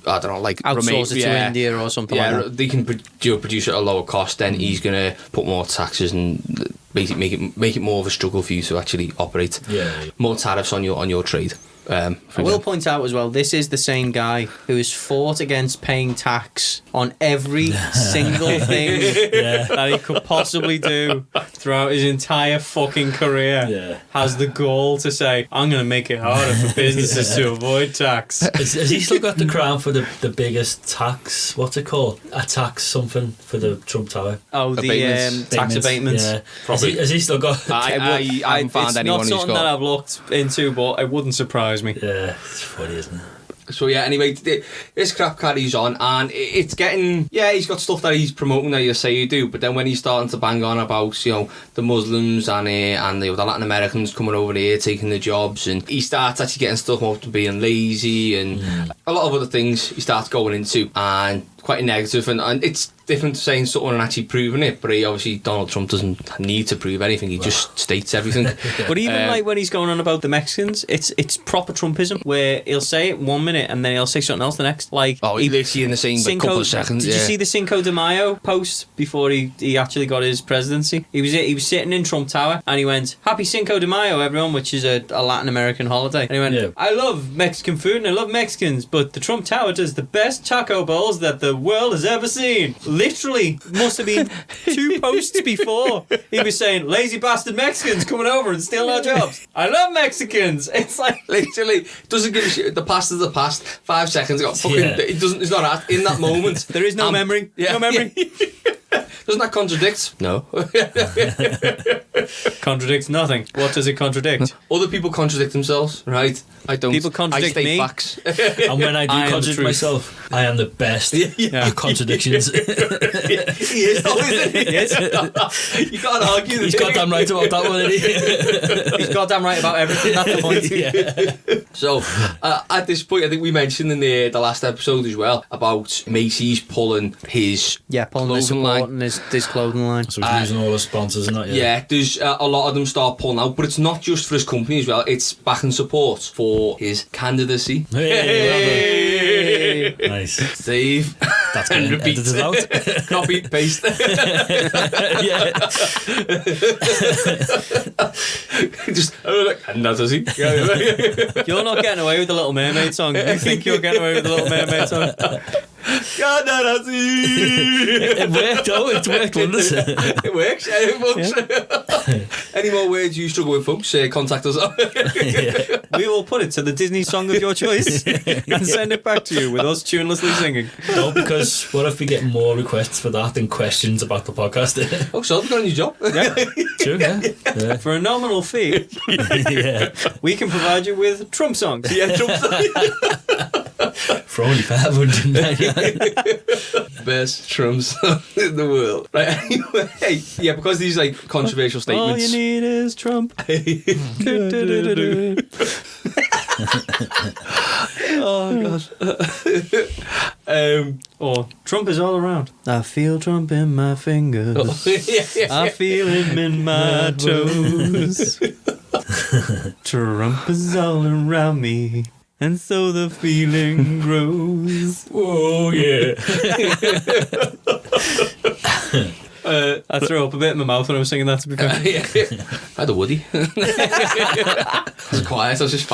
B: I don't know, like
G: Outsource it to India or something like that.
B: they can produce it at a lower cost. Then he's going to put more taxes and basically make it more of a struggle for you to actually operate.
D: Yeah.
B: More tariffs on your trade.
G: I will point out as well, this is the same guy who has fought against paying tax on every single thing that he could possibly do throughout his entire fucking career.
D: Yeah.
G: Has the goal to say, I'm going to make it harder for businesses to avoid tax.
D: Has he still got the crown for the biggest tax? What's it called? A tax something for the Trump Tower.
G: Oh, the
B: Abatements.
G: tax abatements.
D: Yeah.
B: Probably.
D: Has he still got?
B: I haven't found
G: it's
B: anyone
G: not
B: who's
G: something
B: got.
G: that I've looked into, but it wouldn't surprise me.
D: Yeah, it's funny, isn't it?
B: So yeah, anyway, this crap carries on, and it's getting, he's got stuff that he's promoting that you say you do, but then when he's starting to bang on about, the Muslims and the Latin Americans coming over here taking the jobs, and he starts actually getting stuff about being lazy and a lot of other things he starts going into, and quite negative, and it's different to saying something and actually proving it, but Donald Trump doesn't need to prove anything, he just states everything.
G: But even like when he's going on about the Mexicans, it's proper Trumpism, where he'll say it 1 minute and then he'll say something else the next. Like,
B: He literally in the same couple of seconds.
G: Did you see the Cinco de Mayo post before he actually got his presidency? He was sitting in Trump Tower and he went, "Happy Cinco de Mayo, everyone," which is a Latin American holiday. And he went, "I love Mexican food and I love Mexicans, but the Trump Tower does the best taco bowls that the world has ever seen." Literally, must have been 2 posts before he was saying, "Lazy bastard Mexicans coming over and stealing our jobs. I love Mexicans." It's like,
B: literally doesn't give a shit. The past is the past. 5 seconds ago, it doesn't. It's not in that moment.
G: there is no memory. No memory.
B: Doesn't that contradict? No.
G: Contradicts nothing. What does it contradict?
B: Other people contradict themselves, right? I don't.
G: People contradict
B: I state
G: me.
B: facts.
D: And when I do
G: I am the
D: contradict
G: truth.
D: myself, I am the best
G: Yeah.
D: at contradictions.
B: He is, though, isn't he?
G: Yes.
B: You can't argue.
D: He's goddamn right about that one, isn't he?
G: He's goddamn right about everything. That's the point.
D: Yeah.
B: So, at this point, I think we mentioned in the last episode as well about Macy's pulling his
G: Pulling his
B: clothing
G: support
B: line.
G: and his clothing line.
D: So he's losing all the sponsors and that.
B: Yeah, there's a lot of them start pulling out, but it's not just for his company as well. It's back in support for his candidacy.
D: Hey, nice.
B: Save
D: That's
B: and
D: getting
B: repeat.
D: edited out.
B: Copy paste.
D: Yeah.
B: Just candidacy.
G: You're not getting away with the Little Mermaid song. You think you're getting away with the Little Mermaid song?
B: Candidacy.
D: It worked, it worked wonders.
B: It works, folks. Any more words you struggle with, folks? Contact us.
G: We will put it to the Disney song of your choice and send it back to you with us tunelessly singing.
D: No, because what if we get more requests for that than questions about the podcast?
B: Oh, so we got a new job.
D: True, yeah.
G: For a nominal fee,
D: Yeah.
G: we can provide you with Trump songs.
B: Yeah, Trump's
D: For only 599.
B: best Trumps in the world. Right, anyway, yeah, because these like controversial
G: All you
B: statements.
G: need is Trump.
B: Oh god.
G: Or Trump is all around. I feel Trump in my fingers. I feel him in my toes. Trump is all around me. And so the feeling grows.
D: Oh, yeah.
G: I threw up a bit in my mouth when I was singing that, to be fair.
B: I had a Woody. I was quiet, I was just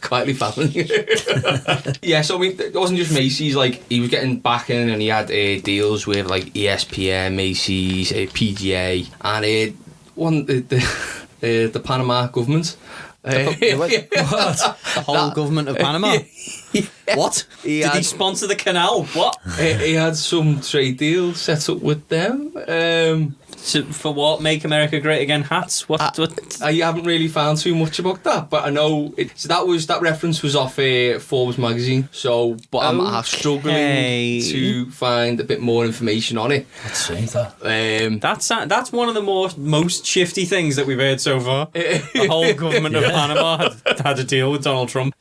B: quietly fapping. Yeah, so I mean, it wasn't just Macy's, like, he was getting back in and he had deals with, like, ESPN, Macy's, PGA, and the Panama government.
G: What? The whole government of Panama? What?
B: He
G: Did he
B: had-
G: sponsor the canal? What?
B: He had some trade deal set up with them.
G: For what? Make America Great Again hats? What?
B: I haven't really found too much about that, but I know so that reference was off Forbes magazine. So, but I'm struggling
G: Okay.
B: to find a bit more information on it.
D: Let's see that.
G: That's one of the most shifty things that we've heard so far. The whole government of Panama had to deal with Donald Trump.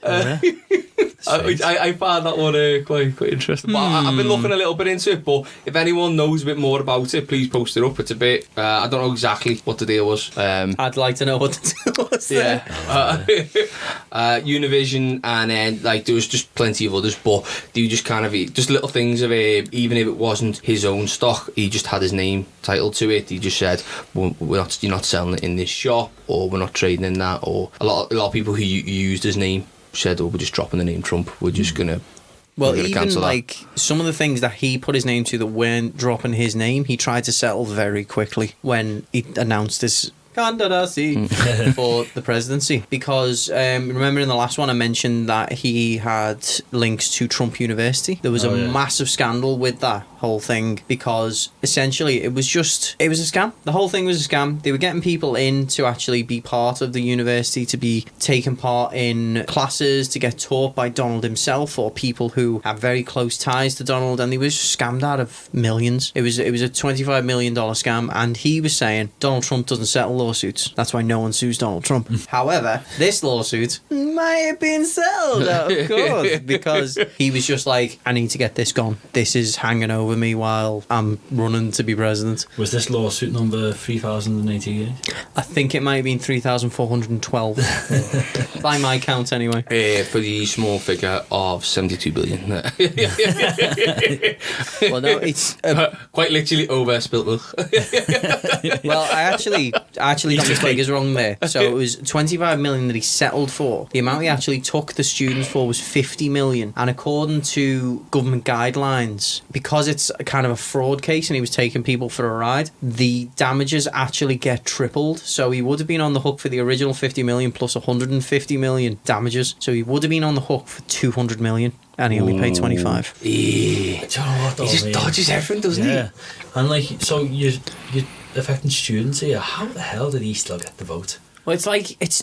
B: I found that one quite interesting. But I've been looking a little bit into it. But if anyone knows a bit more about it, please post it up. It's a bit. I don't know exactly what the deal was.
G: I'd like to know what the deal was there.
B: Univision, and then like there was just plenty of others, but they were just kind of just little things of even if it wasn't his own stock, he just had his name titled to it. He just said, you're not selling it in this shop, or we're not trading in that. Or a lot of people who used his name said, we're just dropping the name Trump, we're just gonna
G: Well, even
B: cancel
G: like some of the things that he put his name to that weren't dropping his name, he tried to settle very quickly when he announced his candidacy for the presidency. Because remember in the last one I mentioned that he had links to Trump University. There was a massive scandal with that whole thing because essentially it was a scam. The whole thing was a scam. They were getting people in to actually be part of the university, to be taking part in classes, to get taught by Donald himself or people who have very close ties to Donald, and they was scammed out of millions. It was a $25 million scam, and he was saying Donald Trump doesn't settle lawsuits. That's why no one sues Donald Trump. However, this lawsuit might have been settled out of court because he was just like, I need to get this gone. This is hanging over me while I'm running to be president.
D: Was this lawsuit number 3088?
G: I think it might have been 3,412 by my count anyway.
B: for the small figure of 72 billion.
G: Well, no, it's
B: Quite literally over spilt milk.
G: well, I actually got the figures wrong there. So it was 25 million that he settled for. The amount he actually took the students for was 50 million. And according to government guidelines, because it's a kind of a fraud case and he was taking people for a ride, the damages actually get tripled. So he would have been on the hook for the original 50 million plus 150 million damages. So he would have been on the hook for 200 million. And he only paid 25.
B: He
D: Do you know what, though,
B: just
D: mate?
B: dodges everything, doesn't
D: Yeah. And like, so you're affecting students here. How the hell did he still get the vote?
G: Well, it's like it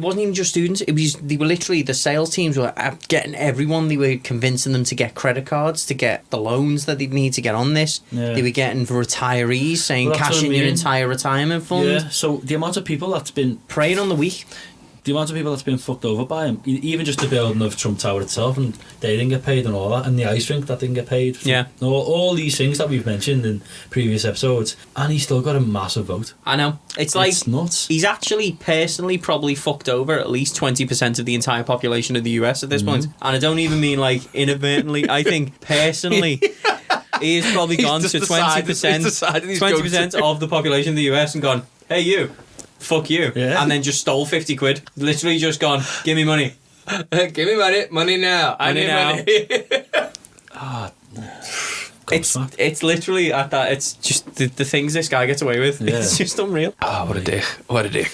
G: wasn't even just students. They were literally, the sales teams were getting everyone. They were convincing them to get credit cards, to get the loans that they'd need to get on this.
D: Yeah.
G: They were getting retirees saying
D: Well, that's
G: cash
D: what I
G: in your
D: mean.
G: entire retirement fund.
D: Yeah. So the amount of people that's been
G: Preying on the weak.
D: fucked over by him, even just the building of Trump Tower itself, and they didn't get paid and all that, and the ice rink that didn't get paid.
G: Yeah.
D: All these things that we've mentioned in previous episodes, and he still got a massive vote.
G: I know. It's like
D: It's nuts.
G: he's actually personally probably fucked over at least 20% of the entire population of the US at this point. And I don't even mean like inadvertently. I think personally he has probably gone
B: just
G: to
B: decided-
G: 20%,
B: he's decided he's going
G: 20% of the population of the US and gone, hey you, fuck you.
D: Yeah.
G: And then just stole 50 quid. Literally just gone, give me money.
B: Give me money now. I
G: Money
B: need
G: now.
B: money.
D: Gobsmacked.
G: It's literally at that. It's just the things this guy gets away with.
D: Yeah.
G: It's just unreal.
B: Oh, what a dick. What a dick.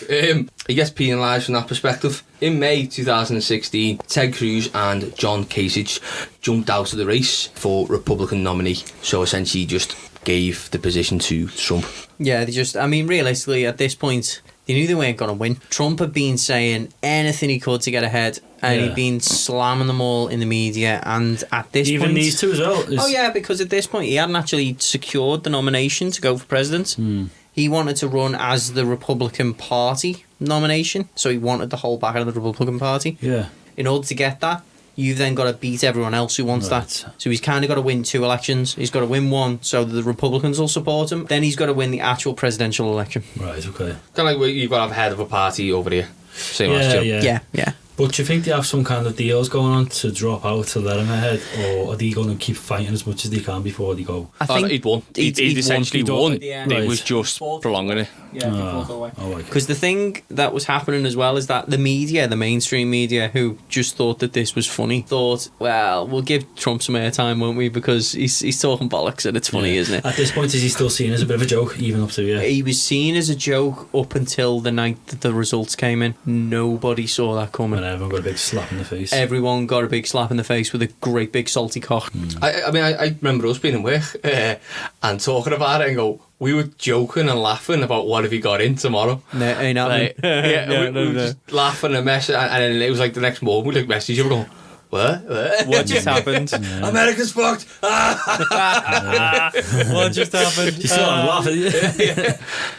B: He gets penalised from that perspective. In May 2016, Ted Cruz and John Kasich jumped out of the race for Republican nominee. So essentially just gave the position to Trump.
G: Yeah, realistically, at this point, they knew they weren't going to win. Trump had been saying anything he could to get ahead, and
D: Yeah.
G: he'd been slamming them all in the media. And at this
D: Even
G: point,
D: these two as well.
G: oh yeah, because at this point he hadn't actually secured the nomination to go for president. He wanted to run as the Republican Party nomination, so he wanted to hold back on the Republican Party.
D: Yeah.
G: In order to get that, you've then got to beat everyone else who wants
D: Right.
G: that. So he's kind of got to win 2 elections. He's got to win one so that the Republicans will support him. Then he's got to win the actual presidential election.
D: Right. Okay.
B: Kind of like you've got to have head of a party over here. Same as
D: Yeah.
B: Jim.
D: Yeah.
G: Yeah.
D: But do you think they have some kind of deals going on to drop out to let him ahead, or are they going to keep fighting as much as they can before they go?
G: I think
H: he'd won. He'd essentially won.
G: at the end.
H: It
D: Right.
H: was just prolonging it.
G: Yeah,
D: Oh, right.
G: because the thing that was happening as well is that the media, the mainstream media, who just thought that this was funny, thought, well, we'll give Trump some airtime, won't we? Because he's talking bollocks and it's funny,
D: Yeah.
G: isn't it?
D: At this point, is he still seen as a bit of a joke, even up to
G: He was seen as a joke up until the night that the results came in. Nobody saw that coming.
D: when everyone got a big slap in the face?
G: Everyone got a big slap in the face with a great big salty cock.
B: I mean, I remember us being in work and talking about it and go, we were joking and laughing about what if he got in tomorrow.
G: No, ain't happening.
B: Like, yeah,
G: No,
B: we were just laughing and messing, and then it was like the next morning we like message you, we're going, what?
G: What just happened?
B: America's fucked.
G: What just happened?
D: You still laughing?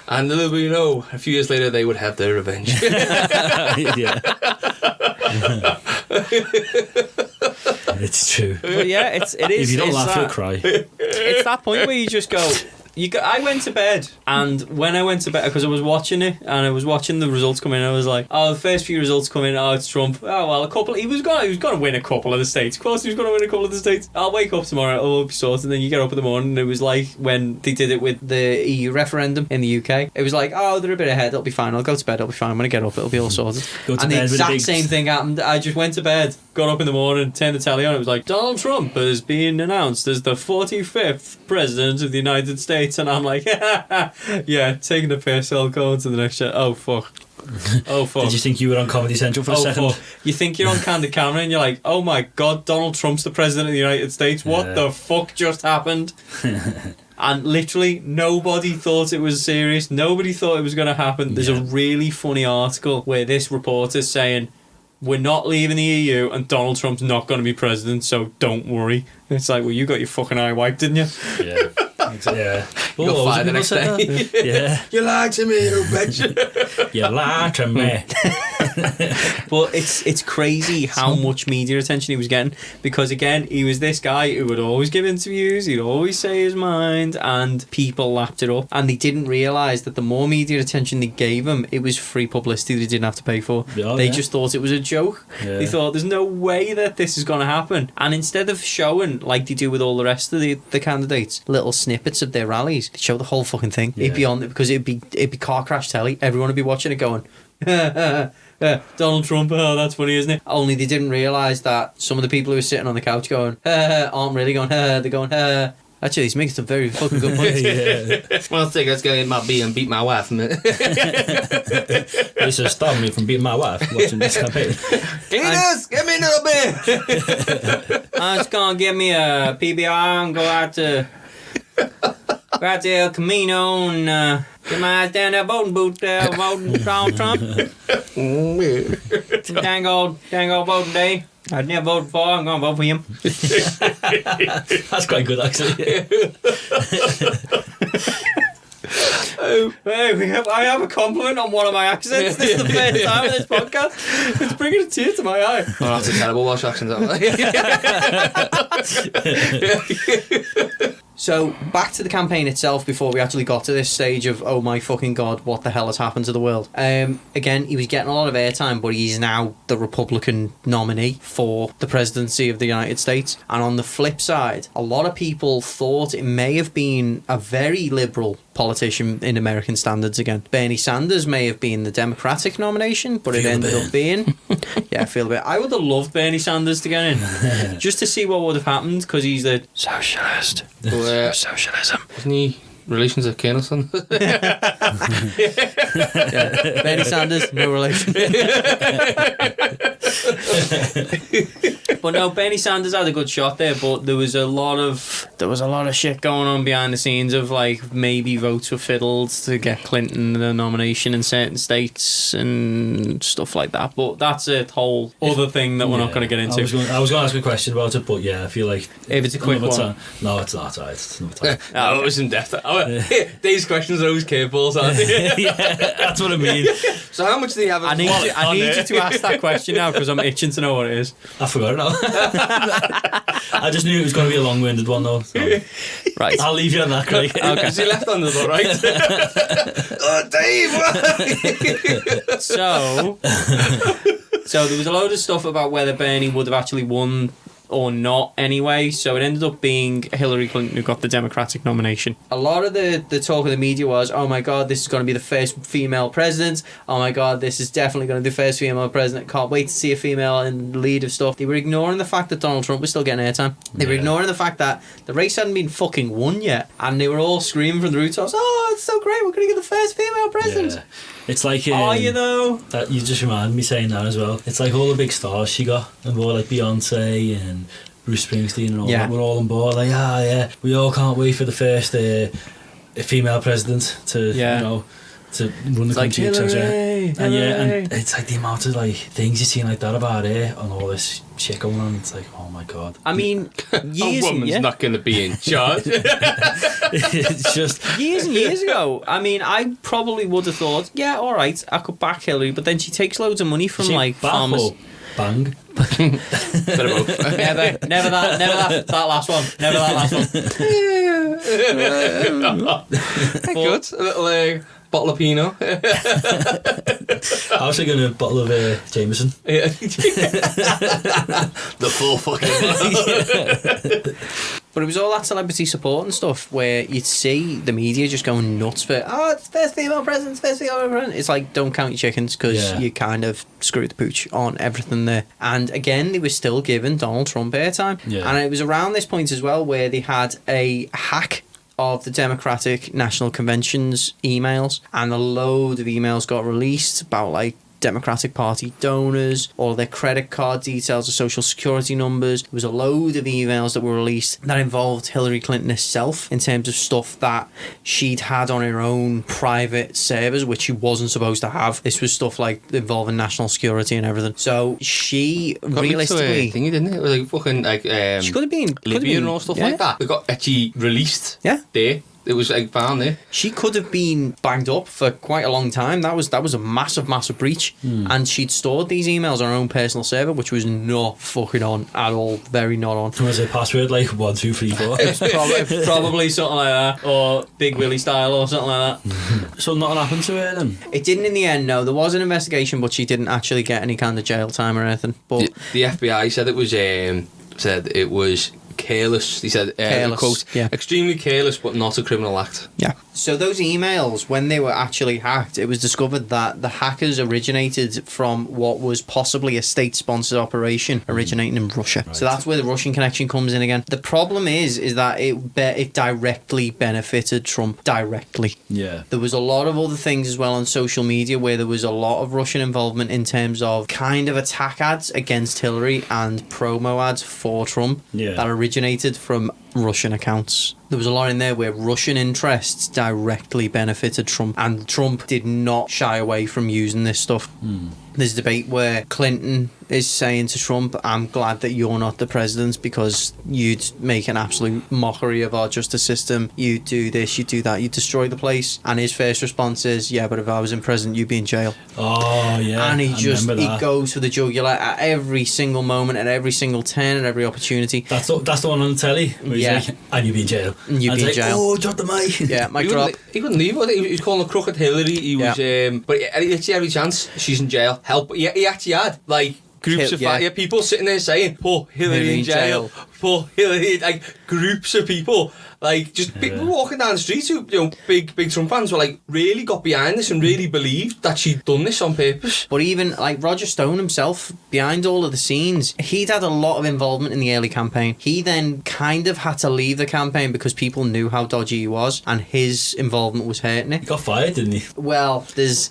B: And little do you know, a few years later they would have their revenge.
D: Yeah. It's true.
G: But yeah, it is.
D: If you don't
G: it's
D: laugh,
G: that,
D: you'll cry.
G: It's that point where you just go. I went to bed, and when I went to bed, because I was watching it, and I was watching the results come in, I was like, oh, the first few results come in, oh, it's Trump. Oh, well, he was going to win a couple of the states. Of course he was going to win a couple of the states. I'll wake up tomorrow, it'll be sorted, and then you get up in the morning, and it was like when they did it with the EU referendum in the UK. It was like, oh, they're a bit ahead, it'll be fine, I'll go to bed, it'll be fine. When I get up, it'll be all sorted.
D: Go to
G: And the
D: bed with a
G: exact
D: big-
G: same thing happened. I just went to bed, got up in the morning, turned the telly on, it was like, Donald Trump has been announced as the 45th president of the United States, and I'm like, yeah, taking the piss, I'll go on to the next show. Oh fuck. Oh fuck.
D: Did you think you were on Comedy Central for a second?
G: Fuck. You think you're on candid camera and you're like, oh my god, Donald Trump's the president of the United States. What
D: Yeah.
G: the fuck just happened? And literally nobody thought it was serious. Nobody thought it was going to happen. There's a really funny article where this reporter's saying, we're not leaving the EU and Donald Trump's not going to be president, so don't worry. It's like, well, you got your fucking eye wiped, didn't you?
D: Yeah. Yeah.
B: You got fired the next day.
D: Yeah.
B: You lied to me, you bitch.
D: You lied to me.
G: But it's crazy how much media attention he was getting, because again, he was this guy who would always give interviews, he'd always say his mind, and people lapped it up, and they didn't realise that the more media attention they gave him, it was free publicity they didn't have to pay for.
D: Oh,
G: They
D: yeah.
G: just thought it was a joke.
D: Yeah.
G: They thought there's no way that this is going to happen, and instead of showing, like they do with all the rest of the candidates, little snippets of their rallies, they'd show the whole fucking thing. It'd be on, because it'd be car crash telly, everyone would be watching it going Donald Trump, oh, that's funny, isn't it? Only they didn't realise that some of the people who were sitting on the couch going aren't really going they're going actually he's making some very fucking good points.
D: Yeah.
B: Well, let's go in my B and beat my wife.
D: This has stopped me from beating my wife watching this campaign.
B: Cleaners, give me a little bit.
G: I'm just gonna get me a PBR and go out to El Camino and get my ass down that voting booth voting Donald Trump. Dang old voting day. I'd never voted for, I'm gonna vote for him.
D: That's quite good, actually.
G: Hey, I have a compliment on one of my accents. This is the first time in this podcast. It's bringing a tear to my eye.
B: Oh, that's a terrible Welsh accent.
G: So, back to the campaign itself before we actually got to this stage of, oh my fucking god, what the hell has happened to the world? Again, he was getting a lot of airtime, but he's now the Republican nominee for the presidency of the United States. And on the flip side, a lot of people thought it may have been a very liberal politician in American standards again. Bernie Sanders may have been the Democratic nomination, but it ended up being... Yeah, I feel a bit... I would have loved Bernie Sanders to get in, just to see what would have happened, because he's a socialist. Socialism.
B: Isn't he relations of Colonel son?
G: Yeah. Bernie Sanders, no relation. But no, Bernie Sanders had a good shot there, but there was a lot of shit going on behind the scenes of like maybe votes were fiddled to get Clinton the nomination in certain states and stuff like that. But that's a whole other thing that we're not going to get into.
D: I was going to ask a question about it, but yeah, I feel like
G: If it's a quick
D: another
G: one.
D: time- No, it's not. Right. It's another time.
B: Oh, it was in depth. These questions are always curveballs, aren't they?
D: Yeah, that's what I mean.
B: So how much do you have?
G: I need you to ask that question now because I'm itching to know what it is.
D: I forgot it now. I just knew it was going to be a long-winded one, though. So.
G: Right.
D: I'll leave you on that, Craig.
B: Is he left on the door, right? Oh, Dave!
G: So So there was a load of stuff about whether Bernie would have actually won or not anyway, so it ended up being Hillary Clinton who got the Democratic nomination. A lot of the talk of the media was, oh my god, this is going to be the first female president, oh my god, this is definitely going to be the first female president, can't wait to see a female in the lead of stuff. They were ignoring the fact that Donald Trump was still getting airtime. They were ignoring the fact that the race hadn't been fucking won yet, and they were all screaming from the rooftops, oh, it's so great, we're going to get the first female president.
D: Yeah. It's like
G: Are you though?
D: that you just remind me saying that as well. It's like all the big stars she got, and more like Beyonce and Bruce Springsteen and all that. We're all on board. Like, yeah, we all can't wait for the first female president to you know to run the country, etc. And and it's like the amount of like things you've seen like that about her and all this shit going on. It's like, oh my god.
G: I mean, years
H: A woman's not going to be in charge.
D: It's just
G: years and years ago, I mean, I probably would have thought, yeah, all right, I could back Hillary, but then she takes loads of money from like farmers.
D: Bang.
B: Bit of both.
G: Never that last one. Never that last one.
B: Good. A little bottle of Pinot.
D: I was thinking a bottle of Jameson.
B: The full fucking bottle.
G: But it was all that celebrity support and stuff where you'd see the media just going nuts for, oh, it's first female president, first female president. It's like, don't count your chickens because you kind of screwed the pooch on everything there. And again, they were still giving Donald Trump airtime.
D: Yeah.
G: And it was around this point as well where they had a hack of the Democratic National Convention's emails, and a load of emails got released about like Democratic Party donors, all their credit card details, or social security numbers. There was a load of emails that were released that involved Hillary Clinton herself in terms of stuff that she'd had on her own private servers, which she wasn't supposed to have. This was stuff like involving national security and everything. So she realistically,
B: thingy, didn't it? Like fucking like
G: she could have been
B: Libya and all stuff like that. They got actually released.
G: Yeah.
B: There. It was like found there.
G: She could have been banged up for quite a long time. That was a massive breach. And she'd stored these emails on her own personal server, which was not fucking on at all. Very not on.
D: Was it password like 1 2 3 4?
G: It was probably something like that, or Big Willie style, or something like that.
D: So nothing happened to her then?
G: It didn't in the end. No, there was an investigation, but she didn't actually get any kind of jail time or anything. But
B: the FBI said it was careless. He said,
G: Careless,
B: quote,
G: yeah.
B: extremely careless, but not a criminal act.
G: yeah. So those emails, when they were actually hacked, it was discovered that the hackers originated from what was possibly a state-sponsored operation originating in Russia. Right. So that's where the Russian connection comes in again. The problem is that it directly benefited Trump directly.
D: Yeah.
G: There was a lot of other things as well on social media where there was a lot of Russian involvement in terms of kind of attack ads against Hillary and promo ads for Trump that originated from Russian accounts. There was a lot in there where Russian interests directly benefited Trump, and Trump did not shy away from using this stuff. There's a debate where Clinton is saying to Trump, I'm glad that you're not the president because you'd make an absolute mockery of our justice system. You do this, you do that, you destroy the place. And his first response is, yeah, but if I was in prison, you'd be in jail.
D: Oh, yeah.
G: And he goes for the jugular at every single moment, at every single turn, at every opportunity.
D: That's the one on the telly where he's like, and you'd be in jail.
G: And you'd be in jail.
D: Oh, drop the mic.
G: Yeah, mic drop.
B: He couldn't leave it. He was calling her crooked Hillary. He was, but actually every chance she's in jail. Help. But he actually had like groups of people sitting there saying, "Put Hillary in jail. Put Hillary." Like groups of people, like just people walking down the street who, big Trump fans were like really got behind this and really believed that she'd done this on purpose.
G: But even like Roger Stone himself, behind all of the scenes, he'd had a lot of involvement in the early campaign. He then kind of had to leave the campaign because people knew how dodgy he was, and his involvement was hurting it.
D: He got fired, didn't he?
G: Well, there's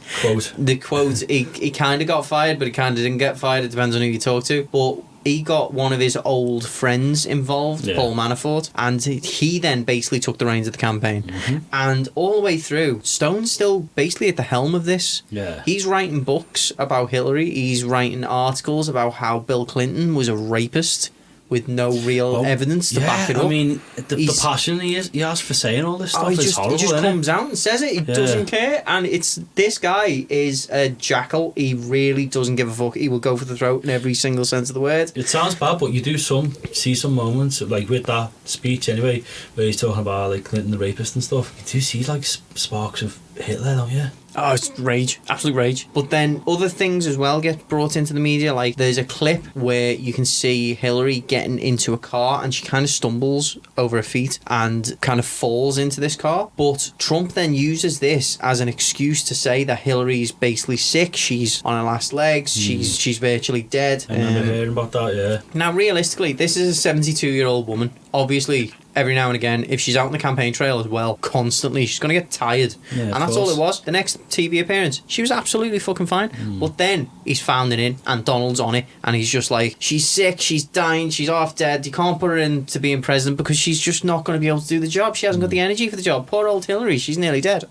G: the quote. He kind of got fired, but he kind of didn't get fired. It depends on who you talk to. But he got one of his old friends involved, Paul Manafort, and he then basically took the reins of the campaign. And all the way through, Stone's still basically at the helm of this.
D: Yeah.
G: He's writing books about Hillary. He's writing articles about how Bill Clinton was a rapist with no real evidence to back it up.
D: I mean, the passion he has for saying all this stuff is horrible,
G: he just
D: isn't
G: comes out and says it. He doesn't care. And this guy is a jackal. He really doesn't give a fuck. He will go for the throat in every single sense of the word.
D: It sounds bad, but you do see some moments, like with that speech anyway, where he's talking about like Clinton the rapist and stuff. You do see like sparks of Hitler, don't you?
G: Oh, it's rage, absolute rage. But then other things as well get brought into the media. Like there's a clip where you can see Hillary getting into a car and she kind of stumbles over her feet and kind of falls into this car. But Trump then uses this as an excuse to say that Hillary's basically sick. She's on her last legs. She's virtually dead.
D: I remember hearing about that, yeah.
G: Now, realistically, this is a 72-year-old woman. Obviously, every now and again, if she's out on the campaign trail as well, constantly, she's going to get tired.
D: Yeah,
G: and
D: of
G: that's all
D: course.
G: it was. The next TV appearance, she was absolutely fucking fine. But then he's found it in, and Donald's on it, and he's just like, she's sick, she's dying, she's half dead. You can't put her into being president because she's just not going to be able to do the job. She hasn't got the energy for the job. Poor old Hillary, she's nearly dead.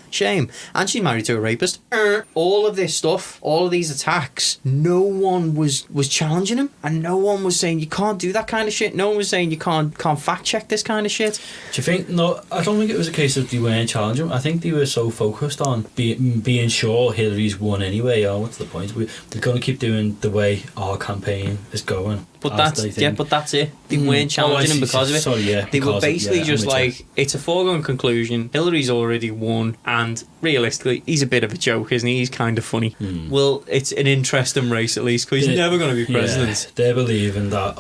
G: Shame. And she's married to a rapist. All of this stuff, all of these attacks, no one was challenging him, and no one was saying you can't do that kind of shit. No one was saying you can't fact check this kind of shit.
D: Do you think? No, I don't think it was a case of they weren't challenging him. I think they were so focused on being sure Hillary's won anyway. Oh, what's the point? We're going to keep doing the way our campaign is going.
G: But
D: as
G: that's
D: they think.
G: but that's it. They weren't
D: Oh, I
G: challenging him
D: see.
G: because of it.
D: Sorry, yeah,
G: They were
D: because of-
G: basically
D: yeah,
G: just
D: I'm with you.
G: like, it's a foregone conclusion. Hillary's already won, and realistically, he's a bit of a joke, isn't he? He's kind of funny. Well, it's an interesting race at least, because he's never going to be president.
D: Yeah, they're believing that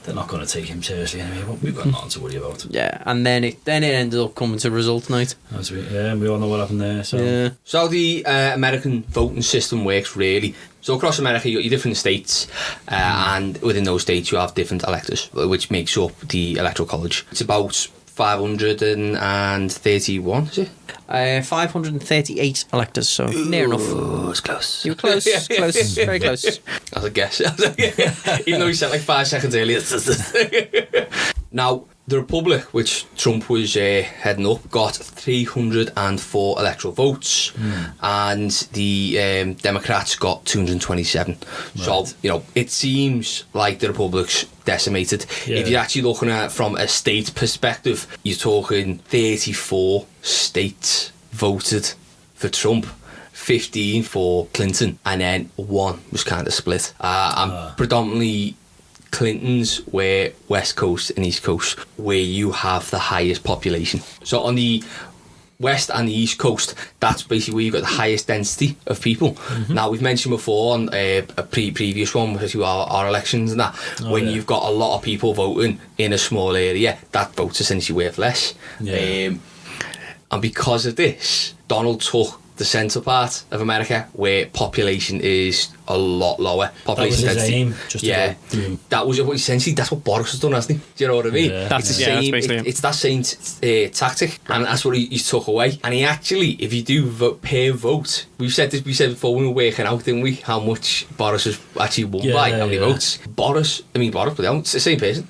D: they're not going to take him seriously anyway. But we've got nothing to worry about.
G: Yeah, and then it ended up coming to result night.
D: And we all know what happened there. So
G: Yeah.
B: So the American voting system works really. So across America, you got your different states, and within those states you have different electors, which makes up the Electoral College. It's about 531, is it?
G: 538 electors, so near enough.
B: Oh, it's close.
G: You were close, close, very close.
B: As a guess. Even though he said like 5 seconds earlier. Now, the Republic, which Trump was heading up, got 304 electoral votes, and the Democrats got 227. So, it seems like the Republic's decimated.
D: Yeah.
B: If you're actually looking at it from a state perspective, you're talking 34 states voted for Trump, 15 for Clinton, and then 1 was kind of split. And predominantly Clinton's were West Coast and East Coast, where you have the highest population. So on the West and the East Coast, that's basically where you've got the highest density of people. Now, we've mentioned before on a previous one, which is our elections and that, when you've got a lot of people voting in a small area, that vote's essentially worth less.
D: Yeah.
B: And because of this, Donald took the central part of America where population is a lot lower. Population
D: that was his
B: density.
D: aim, just to
B: yeah,
D: go boom.
B: that was essentially that's what Boris has done, hasn't he? Do you know what I mean?
D: Yeah.
B: It's the
G: That's
B: same.
G: basically it.
B: It's that same tactic, and that's what he took away. And he actually, if you do vote per vote, we said before we were working out, didn't we? How much Boris has actually won by, how many votes? Boris, but it's the same person.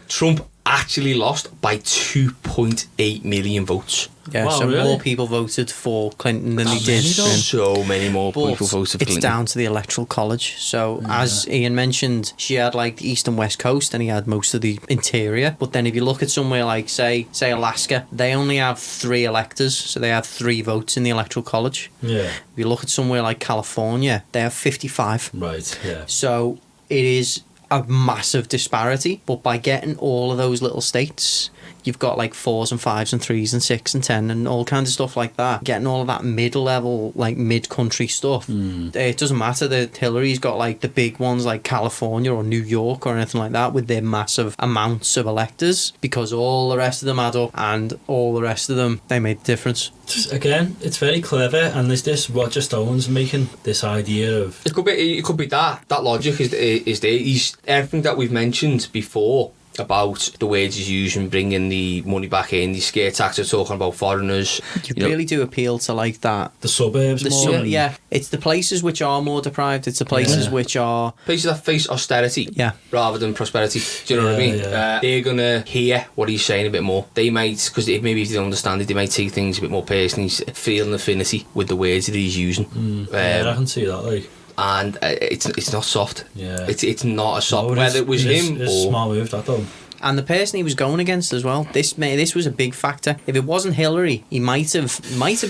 B: Trump actually lost by 2.8 million votes.
G: Yeah,
D: Wow,
G: so
D: really?
G: more people voted for Clinton than he did.
B: So many more
G: But
B: people voted for
G: it's
B: Clinton.
G: down to the Electoral College. So, as Ian mentioned, she had like the East and West Coast, and he had most of the interior. But then if you look at somewhere like, say Alaska, they only have 3 electors, so they have 3 votes in the Electoral College.
D: Yeah.
G: If you look at somewhere like California, they have 55.
D: Right. Yeah.
G: So it is a massive disparity, but by getting all of those little states, you've got like 4s and 5s and 3s and 6 and 10 and all kinds of stuff like that. Getting all of that mid-level, like mid-country stuff. It doesn't matter that Hillary's got like the big ones like California or New York or anything like that with their massive amounts of electors, because all the rest of them add up, and all the rest of them, they made the difference.
D: Again, it's very clever, and there's this Roger Stone's making this idea of
B: It could be that logic is there. He's everything that we've mentioned before about the wages used and bringing the money back in. The scare tax are talking about foreigners.
G: You
B: know,
G: really do appeal to like that.
D: the suburbs more.
G: Yeah, it's the places which are more deprived. It's the places which are
B: places that face austerity
G: Yeah.
B: rather than prosperity. Do you know what I mean?
D: Yeah.
B: They're gonna hear what he's saying a bit more. They might, because maybe if they don't understand it, they might take things a bit more personally, feel an affinity with the words that he's using.
D: Yeah, I can see that. Like,
B: And it's not soft.
D: Yeah.
B: It's not a soft.
D: no,
B: Whether it was him
D: it's
B: or
D: a small move, that though.
G: And the person he was going against as well. This was a big factor. If it wasn't Hillary, he might have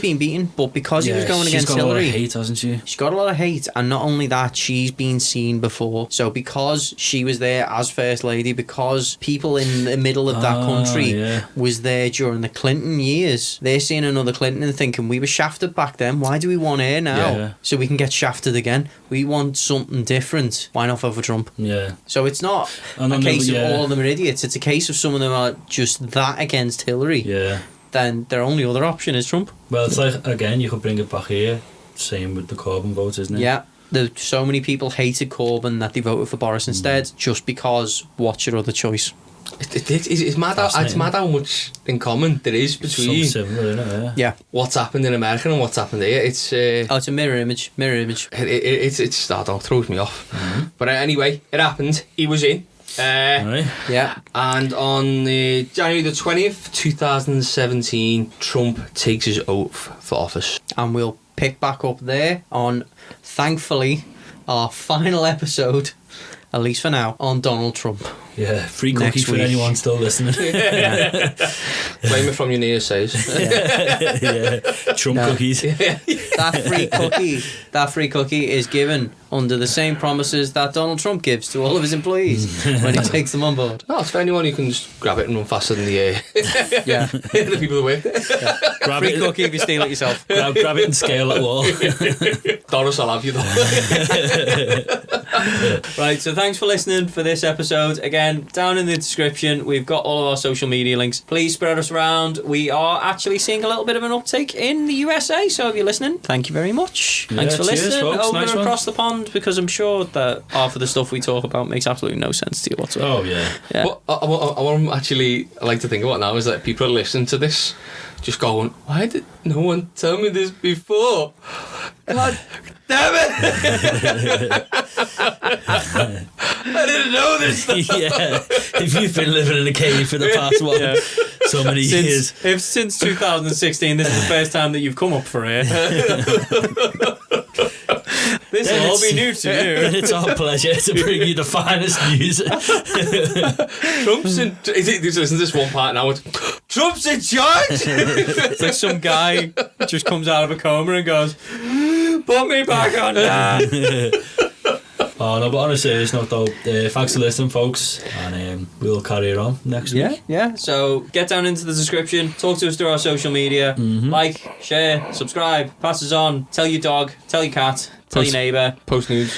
G: been beaten. But because he was going against
D: she's got
G: Hillary,
D: a lot of hate, hasn't she?
G: she's got a lot of hate. And not only that, she's been seen before. So because she was there as First Lady, because people in the middle of that country was there during the Clinton years, they're seeing another Clinton and thinking, we were shafted back then. Why do we want her now?
D: Yeah.
G: So we can get shafted again. We want something different. Why not vote for Trump?
D: Yeah.
G: So it's not
D: And
G: a
D: then
G: case
D: the-
G: of all of them are idiots. It's a case of some of them are just that against Hillary.
D: Yeah.
G: Then their only other option is Trump.
D: Well, it's like, again, you could bring it back here. Same with the Corbyn vote, isn't it?
G: Yeah. So many people hated Corbyn that they voted for Boris instead, just because what's your other choice?
B: It's mad how much in common there is between
D: So similar, isn't it?
G: Yeah.
B: what's happened in America and what's happened here. It's
G: It's a mirror image.
B: it's I don't know, throws me off. But anyway, it happened. He was in.
D: Right.
G: Yeah.
B: And on January the 20th, 2017, Trump takes his oath for office.
G: And we'll pick back up there on, thankfully, our final episode, at least for now, on Donald Trump.
D: Yeah, free
G: Next
D: cookie for
G: week.
D: anyone still listening.
B: Blame it from your nearest says.
D: Yeah, Trump
G: No.
D: cookies.
G: That free cookie is given under the same promises that Donald Trump gives to all of his employees when he takes them on board.
B: No, it's for anyone who can just grab it and run faster than the
G: Yeah.
B: the people that work there.
D: Grab
G: Free
D: it,
G: cookie if you steal it yourself.
D: grab it and scale that wall.
B: Doris, I'll have you though.
G: Right, so thanks for listening for this episode. Again, down in the description, we've got all of our social media links. Please spread us around. We are actually seeing a little bit of an uptake in the USA, so if you're listening, thank you very much. Thanks for
D: cheers,
G: listening
D: folks.
G: over
D: Nice
G: and
D: one.
G: across the pond, because I'm sure that half of the stuff we talk about makes absolutely no sense to you whatsoever.
D: Oh, yeah.
G: Yeah.
B: What I want actually I like to think about now is that people are listening to this just going, why did no one tell me this before? God damn it! I didn't know this stuff.
D: Yeah. If you've been living in a cave for the past, so many years.
G: If since 2016 this is the first time that you've come up for air, this
D: Then
G: will all
D: it's-
G: be new to you.
D: And it's our pleasure to bring you the finest news.
B: Trump's in. Listen to this one part now. It's, Trump's in charge.
G: It's like some guy just comes out of a coma and goes, "Put me back on that."
D: Oh, no, but on a serious note, though, thanks for listening, folks. And we'll carry it on next week.
G: Yeah. So get down into the description, talk to us through our social media, like, share, subscribe, pass us on, tell your dog, tell your cat, tell your neighbour.
B: Post nudes.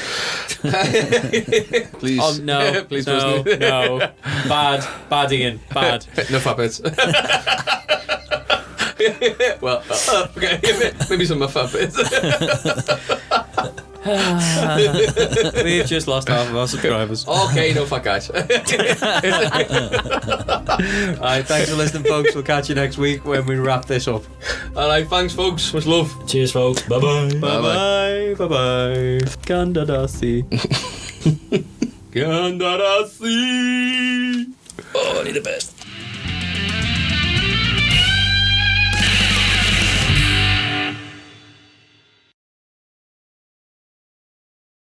B: Please.
G: Oh no,
B: Please
G: no,
B: post nudes.
G: no, bad Ian, bad.
B: No fappets. Well, okay, maybe some of my fappets.
G: We've just lost half of our subscribers.
B: Okay, no fuck guys.
G: Alright, thanks for listening, folks. We'll catch you next week when we wrap this up.
B: Alright, thanks folks. Much love.
D: Cheers, folks. Bye-bye.
G: Bye bye. Gandadasi.
B: Gandharasi.
D: Oh, only the best.